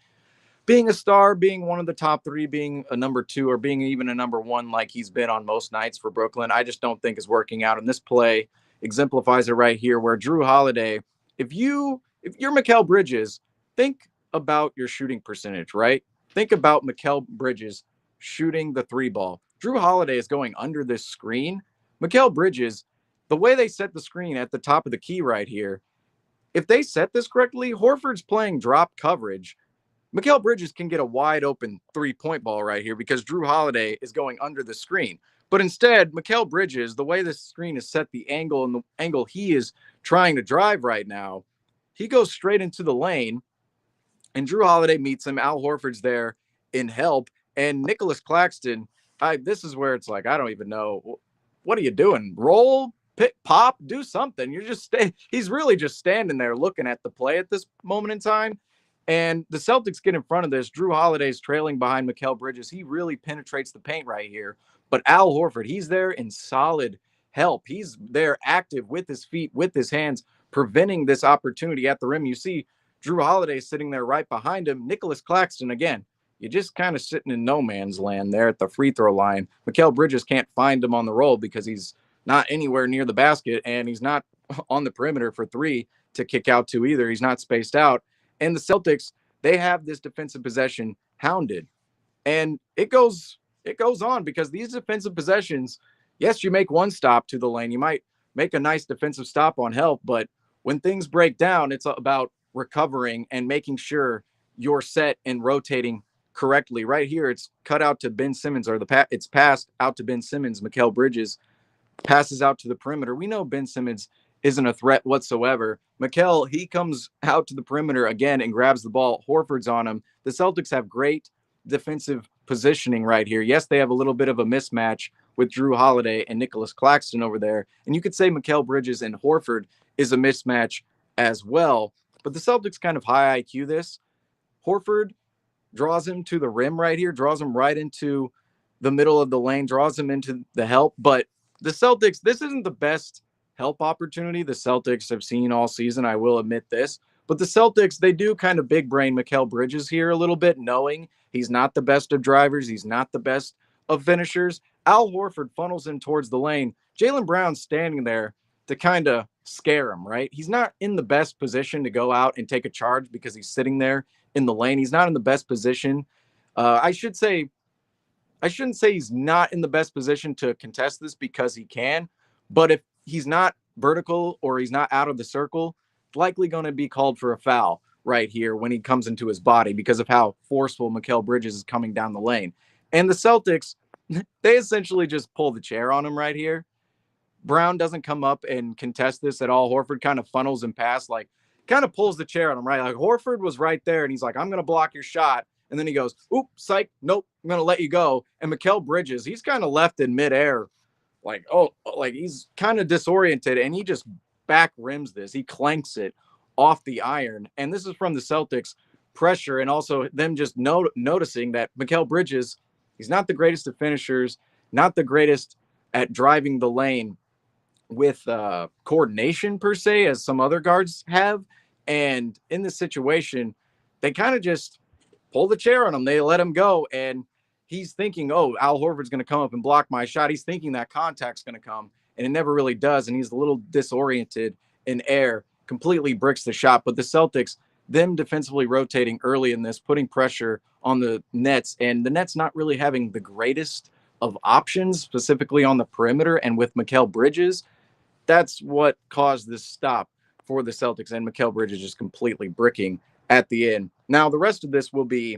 being a star, being one of the top 3, being a number 2, or being even a number 1 like he's been on most nights for Brooklyn, I just don't think is working out. And this play exemplifies it right here, where Drew Holiday, if you're Mikal Bridges, think about your shooting percentage, right? Think about Mikal Bridges shooting the 3 ball. Drew Holiday is going under this screen. Mikal Bridges, the way they set the screen at the top of the key right here, if they set this correctly, Horford's playing drop coverage. Mikal Bridges can get a wide open 3-point ball right here because Drew Holiday is going under the screen. But instead, Mikal Bridges, the way the screen is set, the angle and the angle he is trying to drive right now, he goes straight into the lane. And Drew Holiday meets him. Al Horford's there in help. And Nicholas Claxton, this is where it's like, I don't even know. What are you doing? Roll, pick, pop, do something. He's really just standing there looking at the play at this moment in time. And the Celtics get in front of this. Drew Holiday's trailing behind Mikal Bridges. He really penetrates the paint right here. But Al Horford, he's there in solid help. He's there active with his feet, with his hands, preventing this opportunity at the rim. You see Drew Holiday sitting there right behind him. Nicholas Claxton, again, you're just kind of sitting in no man's land there at the free throw line. Mikal Bridges can't find him on the roll because he's not anywhere near the basket, and he's not on the perimeter for three to kick out to either. He's not spaced out. And the Celtics, they have this defensive possession hounded. And it goes on because these defensive possessions, yes, you make one stop to the lane. You might make a nice defensive stop on help, but when things break down, it's about recovering and making sure you're set and rotating correctly. Right here, it's cut out to Ben Simmons, or it's passed out to Ben Simmons. Mikal Bridges passes out to the perimeter. We know Ben Simmons isn't a threat whatsoever. Mikal, he comes out to the perimeter again and grabs the ball. Horford's on him. The Celtics have great defensive positioning right here. Yes, they have a little bit of a mismatch with Drew Holiday and Nicholas Claxton over there. And you could say Mikal Bridges and Horford is a mismatch as well. But the Celtics kind of high IQ this. Horford draws him to the rim right here, draws him right into the middle of the lane, draws him into the help. But the Celtics, this isn't the best help opportunity the Celtics have seen all season. I will admit this. But the Celtics, they do kind of big brain Mikal Bridges here a little bit, knowing he's not the best of drivers. He's not the best of finishers. Al Horford funnels him towards the lane. Jaylen Brown's standing there to kind of scare him, right? He's not in the best position to go out and take a charge because he's sitting there in the lane. He's not in the best position. I shouldn't say he's not in the best position to contest this because he can, but if he's not vertical or he's not out of the circle, it's likely going to be called for a foul right here when he comes into his body because of how forceful Mikal Bridges is coming down the lane. And the Celtics, they essentially just pull the chair on him right here. Brown doesn't come up and contest this at all. Horford kind of funnels him past, like kind of pulls the chair on him, right? Like Horford was right there and he's like, I'm going to block your shot. And then he goes, oop, psych, nope, I'm going to let you go. And Mikal Bridges, he's kind of left in midair, like, like he's kind of disoriented, and he just back rims this. He clanks it off the iron. And this is from the Celtics pressure and also them just noticing that Mikal Bridges, he's not the greatest of finishers, not the greatest at driving the lane with coordination per se, as some other guards have. And in this situation, they kind of just pull the chair on him. They let him go. And he's thinking, oh, Al Horford's going to come up and block my shot. He's thinking that contact's going to come, and it never really does. And he's a little disoriented in air, completely bricks the shot. But the Celtics, them defensively rotating early in this, putting pressure on the Nets, and the Nets not really having the greatest of options, specifically on the perimeter. And with Mikal Bridges, that's what caused this stop for the Celtics, and Mikal Bridges just completely bricking at the end. Now, the rest of this will be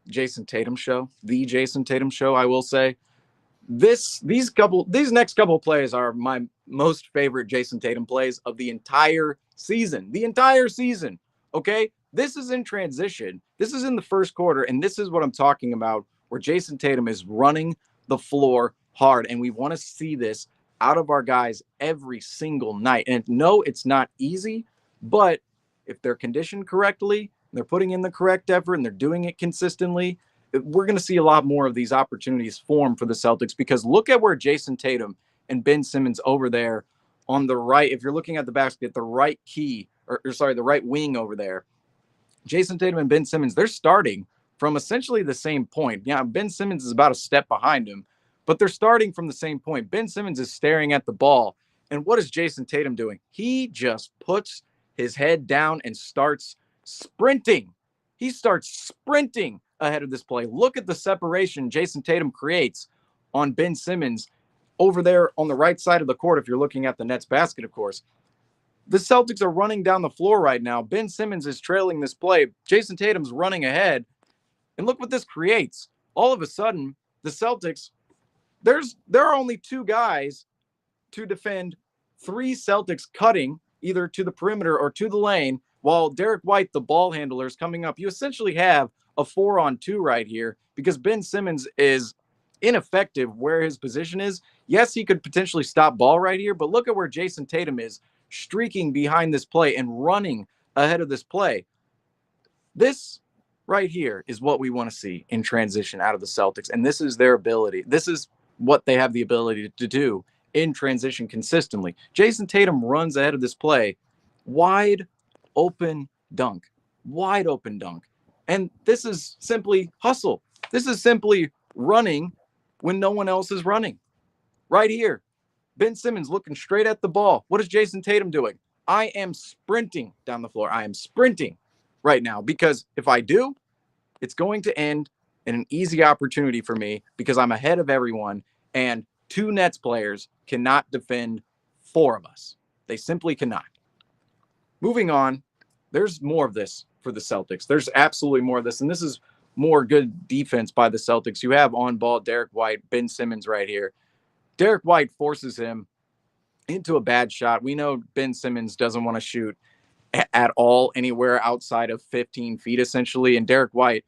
Jason Tatum show, the Jason Tatum show, I will say. These next couple of plays are my most favorite Jason Tatum plays of the entire season. The entire season, okay? This is in transition. This is in the first quarter, and this is what I'm talking about, where Jason Tatum is running the floor hard, and we want to see this out of our guys every single night. And no, it's not easy, but if they're conditioned correctly, they're putting in the correct effort, and they're doing it consistently, we're going to see a lot more of these opportunities form for the Celtics, because look at where Jason Tatum and Ben Simmons over there on the right, if you're looking at the basket, the right the right wing over there, Jason Tatum and Ben Simmons, they're starting from essentially the same point. Yeah, Ben Simmons is about a step behind him, but they're starting from the same point. Ben Simmons is staring at the ball, and what is Jason Tatum doing? He just puts his head down and starts sprinting. He starts sprinting ahead of this play. Look at the separation Jason Tatum creates on Ben Simmons over there on the right side of the court. If you're looking at the Nets basket, of course, the Celtics are running down the floor right now. Ben Simmons is trailing this play. Jason Tatum's running ahead, and look what this creates. All of a sudden, the Celtics, there are only two guys to defend three Celtics cutting either to the perimeter or to the lane, while Derek White, the ball handler, is coming up. You essentially have a 4-on-2 right here because Ben Simmons is ineffective where his position is. Yes, he could potentially stop ball right here, but look at where Jason Tatum is streaking behind this play and running ahead of this play. This right here is what we want to see in transition out of the Celtics, and this is their ability. This is what they have the ability to do in transition consistently. Jason Tatum runs ahead of this play, wide open dunk. And this is simply hustle. This is simply running when no one else is running. Right here, Ben Simmons looking straight at the ball. What is Jason Tatum doing? I am sprinting down the floor. I am sprinting right now because if I do, it's going to end in an easy opportunity for me because I'm ahead of everyone, and 2 Nets players cannot defend 4 of us. They simply cannot. Moving on, there's more of this for the Celtics. There's absolutely more of this, and this is more good defense by the Celtics. You have on ball Derek White, Ben Simmons right here. Derek White forces him into a bad shot. We know Ben Simmons doesn't want to shoot at all anywhere outside of 15 feet, essentially. And Derek White,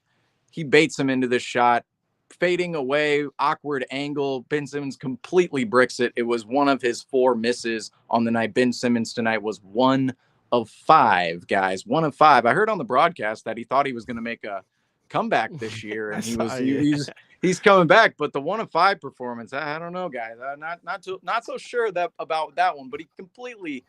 he baits him into this shot, fading away, awkward angle. Ben Simmons completely bricks it. It was one of his 4 misses on the night. Ben Simmons tonight was 1 of 5, guys. 1 of 5. I heard on the broadcast that he thought he was going to make a comeback this year, and he's coming back. But the 1 of 5 performance, I don't know, guys. Not so sure about that one. But he completely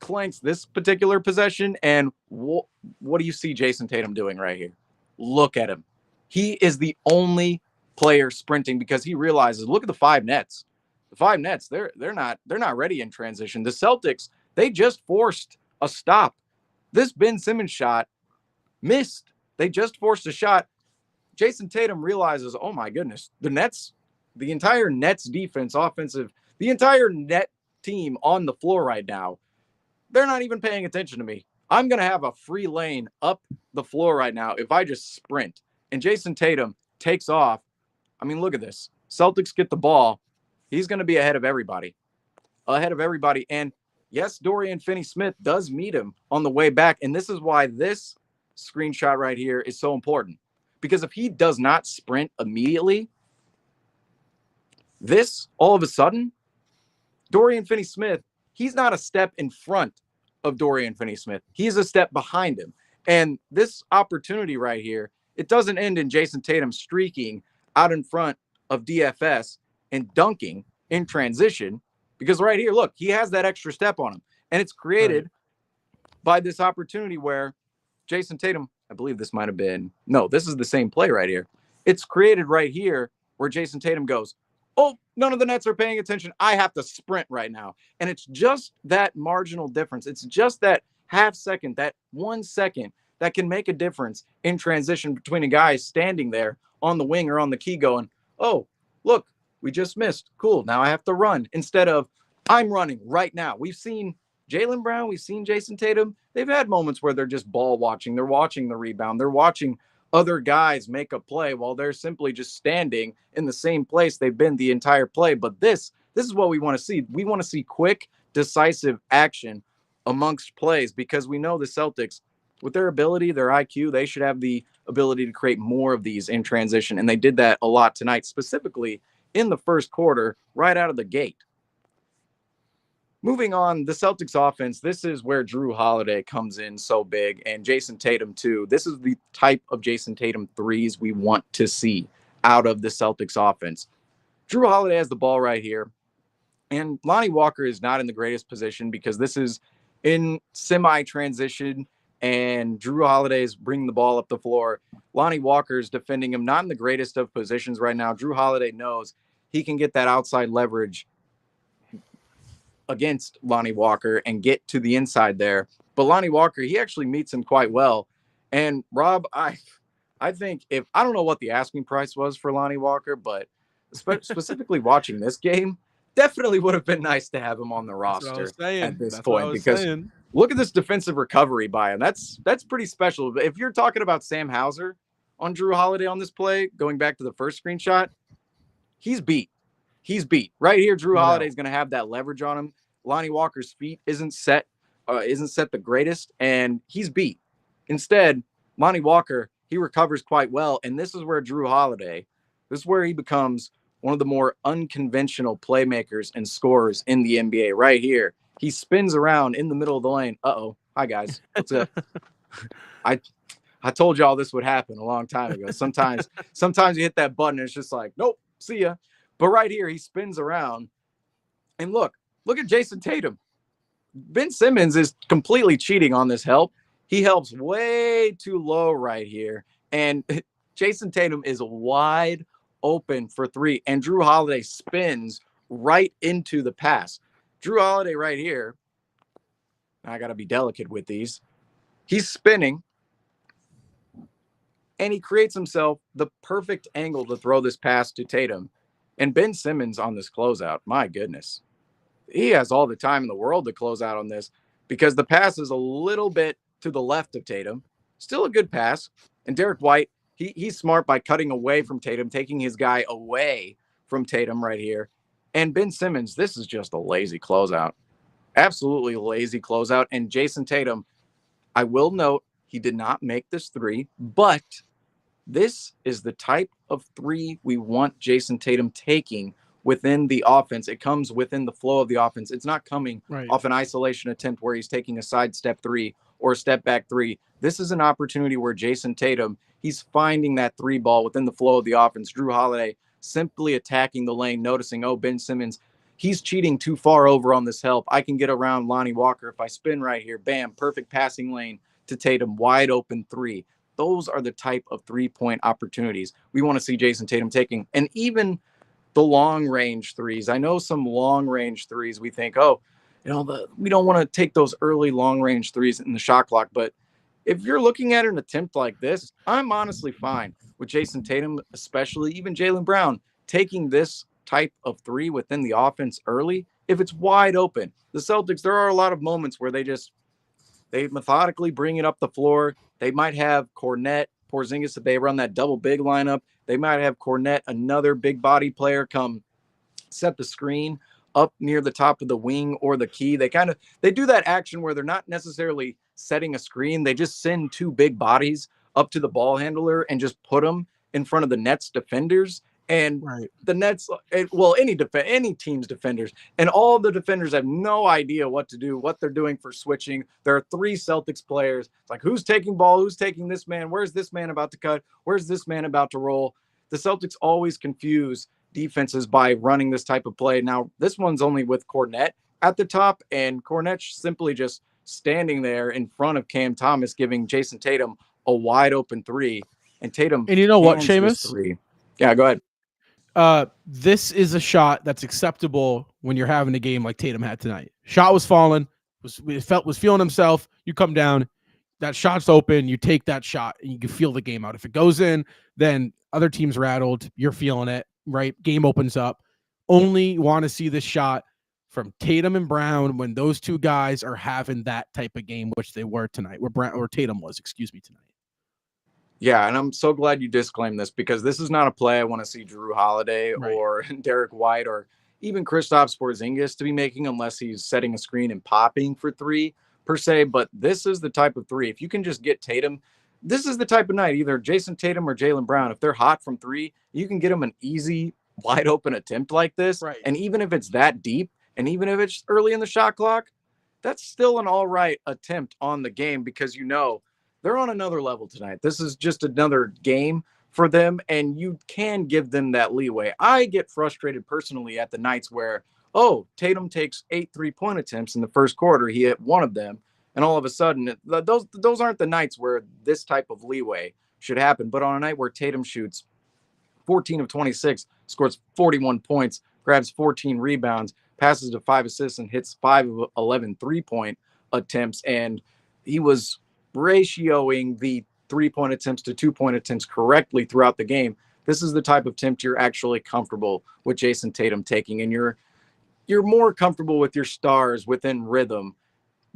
clanks this particular possession. And what do you see Jason Tatum doing right here? Look at him. He is the only player sprinting because he realizes. Look at the 5 Nets. The 5 Nets, they're not ready in transition. The Celtics, they just forced a stop. This Ben Simmons shot missed. They just forced a shot. Jason Tatum realizes, oh my goodness, the entire Nets defense, offensive, the entire net team on the floor right now, they're not even paying attention to me. I'm going to have a free lane up the floor right now if I just sprint. And Jason Tatum takes off. I mean, look at this. Celtics get the ball. He's going to be ahead of everybody. And yes, Dorian Finney-Smith does meet him on the way back. And this is why this screenshot right here is so important. Because if he does not sprint immediately, this, all of a sudden, Dorian Finney-Smith, he's not a step in front of Dorian Finney-Smith. He's a step behind him. And this opportunity right here, it doesn't end in Jason Tatum streaking out in front of DFS and dunking in transition. Because right here, look, he has that extra step on him. And it's created by this opportunity where Jason Tatum, I believe this might have been, no, this is the same play right here. It's created right here where Jason Tatum goes, oh, none of the Nets are paying attention. I have to sprint right now. And it's just that marginal difference. It's just that half second, that 1 second that can make a difference in transition between a guy standing there on the wing or on the key going, oh, look, we just missed. Cool. Now I have to run instead of I'm running right now. We've seen Jaylen Brown. We've seen Jason Tatum. They've had moments where they're just ball watching. They're watching the rebound. They're watching other guys make a play while they're simply just standing in the same place they've been the entire play. But this is what we want to see. We want to see quick, decisive action amongst plays because we know the Celtics, with their ability, their IQ, they should have the ability to create more of these in transition. And they did that a lot tonight, specifically in the first quarter, right out of the gate. Moving on, the Celtics offense, this is where Drew Holiday comes in so big, and Jason Tatum too. This is the type of Jason Tatum threes we want to see out of the Celtics offense. Drew Holiday has the ball right here, and Lonnie Walker is not in the greatest position because this is in semi-transition, and Drew Holiday is bringing the ball up the floor. Lonnie Walker is defending him, not in the greatest of positions right now. Drew Holiday knows he can get that outside leverage against Lonnie Walker and get to the inside there. But Lonnie Walker, he actually meets him quite well. And Rob, I think I don't know what the asking price was for Lonnie Walker, but specifically watching this game, definitely would have been nice to have him on the roster at this point because look at this defensive recovery by him. That's pretty special. But if you're talking about Sam Hauser on Drew Holiday on this play, going back to the first screenshot, he's beat. Right here. Drew Holiday is going to have that leverage on him. Lonnie Walker's feet isn't set the greatest, and he's beat. Instead, Lonnie Walker, he recovers quite well, and this is where Drew Holiday, this is where he becomes one of the more unconventional playmakers and scorers in the NBA. Right here, he spins around in the middle of the lane. Uh-oh. Hi, guys. What's up? I told y'all this would happen a long time ago. Sometimes you hit that button, and it's just like, nope, see ya. But right here, he spins around. And look at Jason Tatum. Ben Simmons is completely cheating on this help. He helps way too low right here. And Jason Tatum is wide open for three, and Drew Holiday spins right into the pass. Drew Holiday right here, I got to be delicate with these. He's spinning, and he creates himself the perfect angle to throw this pass to Tatum. And Ben Simmons on this closeout, my goodness. He has all the time in the world to close out on this because the pass is a little bit to the left of Tatum. Still a good pass. And Derek White, he's smart by cutting away from Tatum, taking his guy away from Tatum right here. And Ben Simmons, this is just a lazy closeout. Absolutely lazy closeout. And Jason Tatum, I will note, he did not make this three, but this is the type of three we want Jason Tatum taking within the offense. It comes within the flow of the offense. It's not coming off an isolation attempt where he's taking a sidestep three or a step back three. This is an opportunity where Jason Tatum, he's finding that three ball within the flow of the offense. Drew Holiday simply attacking the lane, noticing, oh, Ben Simmons, he's cheating too far over on this help. I can get around Lonnie Walker if I spin right here. Bam, perfect passing lane to Tatum, wide open three. Those are the type of three-point opportunities we want to see Jason Tatum taking. And even the long-range threes. I know some long-range threes we think, oh, we don't want to take those early long-range threes in the shot clock. But if you're looking at an attempt like this, I'm honestly fine with Jason Tatum, especially even Jaylen Brown, taking this type of three within the offense early if it's wide open. The Celtics, there are a lot of moments where they methodically bring it up the floor. They might have Cornette, Porzingis, if they run that double big lineup. They might have Cornette, another big body player, come set the screen up near the top of the wing or the key. They do that action where they're not necessarily setting a screen. They just send two big bodies up to the ball handler and just put them in front of the Nets defenders. And the Nets, any team's defenders, and all the defenders have no idea what to do, what they're doing for switching. There are three Celtics players. It's like, who's taking ball? Who's taking this man? Where's this man about to cut? Where's this man about to roll? The Celtics always confuse defenses by running this type of play. Now, this one's only with Cornette at the top, and Cornette simply just standing there in front of Cam Thomas, giving Jason Tatum a wide open three. And Tatum, and you know what, Seamus? Yeah, go ahead. This is a shot that's acceptable when you're having a game like Tatum had tonight. Shot was falling, was feeling himself. You come down, that shot's open, you take that shot, and you can feel the game out. If it goes in, then other teams rattled. You're feeling it, right? Game opens up. Only want to see this shot from Tatum and Brown when those two guys are having that type of game, which they were tonight, or Tatum was, tonight. Yeah, and I'm so glad you disclaimed this because this is not a play I want to see Drew Holiday or Derek White or even Kristaps Porzingis to be making unless he's setting a screen and popping for three per se. But this is the type of three. If you can just get Tatum, this is the type of night, either Jason Tatum or Jaylen Brown. If they're hot from three, you can get them an easy, wide open attempt like this. Right. And even if it's that deep and even if it's early in the shot clock, that's still an all right attempt on the game because they're on another level tonight. This is just another game for them, and you can give them that leeway. I get frustrated personally at the nights where, Tatum takes 8 3-point attempts in the first quarter. He hit one of them, and all of a sudden, those aren't the nights where this type of leeway should happen. But on a night where Tatum shoots 14 of 26, scores 41 points, grabs 14 rebounds, passes to 5 assists, and hits 5 of 11 3-point attempts, and he was ratioing the 3-point attempts to 2-point attempts correctly throughout the game. This is the type of attempt you're actually comfortable with Jason Tatum taking, and you're more comfortable with your stars within rhythm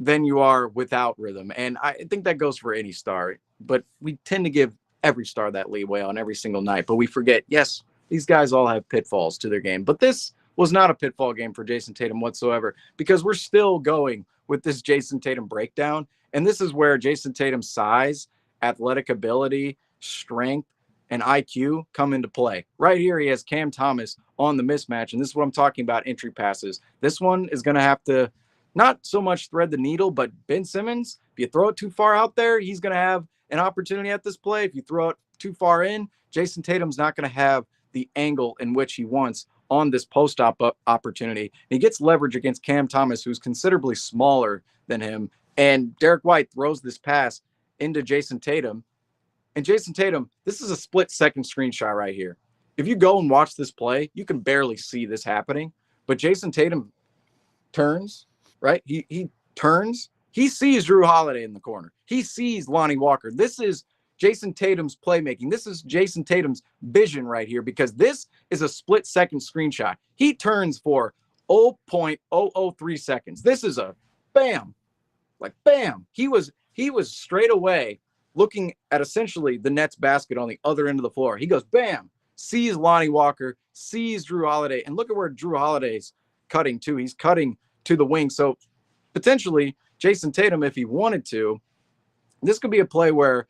than you are without rhythm. And I think that goes for any star, but we tend to give every star that leeway on every single night. But we forget, yes, these guys all have pitfalls to their game, but this was not a pitfall game for Jason Tatum whatsoever because we're still going with this Jason Tatum breakdown. And this is where Jason Tatum's size, athletic ability, strength, and IQ come into play. Right here, he has Cam Thomas on the mismatch, and this is what I'm talking about, entry passes. This one is going to have to not so much thread the needle, but Ben Simmons, if you throw it too far out there, he's going to have an opportunity at this play. If you throw it too far in, Jason Tatum's not going to have the angle in which he wants on this post-op opportunity. And he gets leverage against Cam Thomas, who's considerably smaller than him. And Derek White throws this pass into Jason Tatum. And Jason Tatum, this is a split-second screenshot right here. If you go and watch this play, you can barely see this happening. But Jason Tatum turns, right? He turns. He sees Drew Holiday in the corner. He sees Lonnie Walker. This is Jason Tatum's playmaking. This is Jason Tatum's vision right here, because this is a split-second screenshot. He turns for 0.003 seconds. This is a bam, like bam. He was straight away looking at essentially the Nets basket on the other end of the floor. He goes bam, sees Lonnie Walker, sees Drew Holiday, and look at where Drew Holiday's cutting to. He's cutting to the wing. So potentially Jason Tatum, if he wanted to, this could be a play where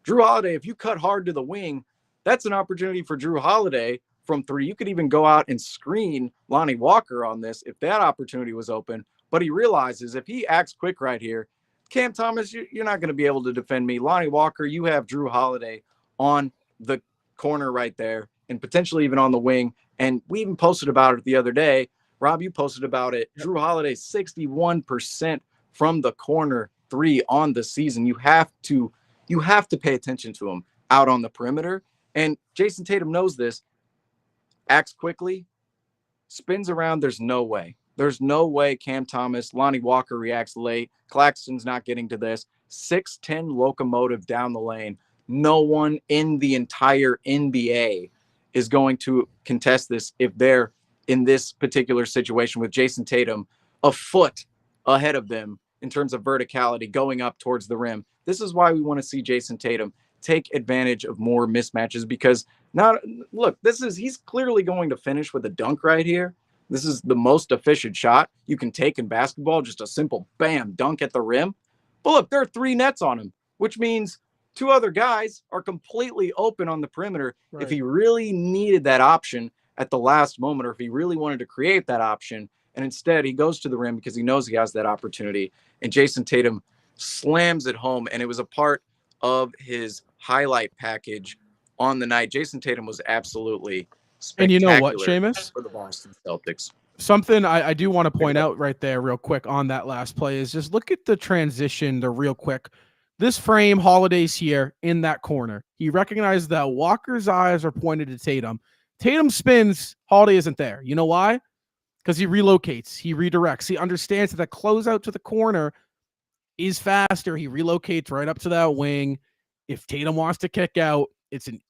Drew Holiday, if you cut hard to the wing, that's an opportunity for Drew Holiday from three. You could even go out and screen Lonnie Walker on this if that opportunity was open. But he realizes if he acts quick right here, Cam Thomas, you're not going to be able to defend me. Lonnie Walker, you have Drew Holiday on the corner right there and potentially even on the wing. And we even posted about it the other day. Rob, you posted about it. Yep. Drew Holiday, 61% from the corner three on the season. You have to pay attention to him out on the perimeter. And Jason Tatum knows this. Acts quickly, spins around. There's no way Cam Thomas, Lonnie Walker reacts late. Claxton's not getting to this. 6'10" locomotive down the lane. No one in the entire NBA is going to contest this if they're in this particular situation with Jason Tatum a foot ahead of them in terms of verticality going up towards the rim. This is why we want to see Jason Tatum take advantage of more mismatches, because he's clearly going to finish with a dunk right here. This is the most efficient shot you can take in basketball, just a simple bam dunk at the rim. But look, there are three nets on him, which means two other guys are completely open on the perimeter. Right. If he really needed that option at the last moment, or if he really wanted to create that option, and instead he goes to the rim because he knows he has that opportunity, and Jason Tatum slams it home. And it was a part of his highlight package on the night. Jason Tatum was absolutely spectacular. And you know what, Seamus? For the Boston Celtics. Something I do want to point out right there real quick on that last play is just look at the transition real quick. This frame, Holiday's here in that corner. He recognized that Walker's eyes are pointed to Tatum. Tatum spins, Holiday isn't there. You know why? Because he relocates, he redirects. He understands that the closeout to the corner is faster. He relocates right up to that wing. If Tatum wants to kick out, it's an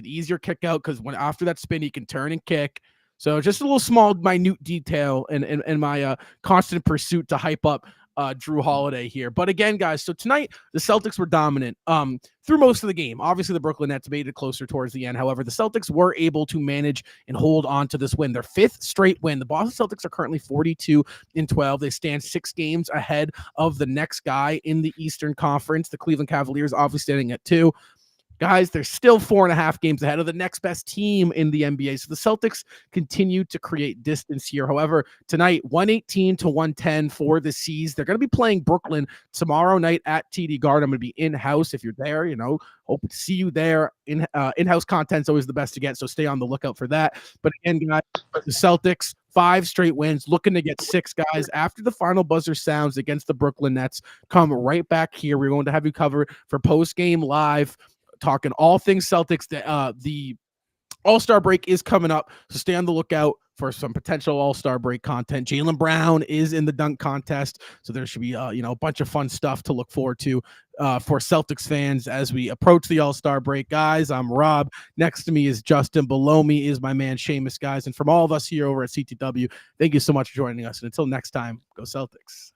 easier kick out, because when after that spin he can turn and kick. So just a little small minute detail in my constant pursuit to hype up Drew Holiday here. But again, guys, so tonight the Celtics were dominant through most of the game. Obviously, the Brooklyn Nets made it closer towards the end. However, the Celtics were able to manage and hold on to this win. Their fifth straight win. The Boston Celtics are currently 42-12. They stand 6 games ahead of the next guy in the Eastern Conference. The Cleveland Cavaliers obviously standing at 2. Guys, they're still 4.5 games ahead of the next best team in the NBA. So the Celtics continue to create distance here. However, tonight, 118-110 for the C's. They're going to be playing Brooklyn tomorrow night at TD Garden. I'm going to be in-house if you're there. Hope to see you there. In-house content's always the best to get, so stay on the lookout for that. But again, guys, the Celtics, 5 straight wins, looking to get 6, guys. After the final buzzer sounds against the Brooklyn Nets, come right back here. We're going to have you covered for post-game live, talking all things Celtics. The All-Star break is coming up, so stay on the lookout for some potential All-Star break content. Jaylen Brown is in the dunk contest, so there should be a bunch of fun stuff to look forward to for Celtics fans as we approach the All-Star break. Guys, I'm Rob. Next to me is Justin. Below me is my man Seamus, guys. And from all of us here over at CTW, thank you so much for joining us. And until next time, go Celtics.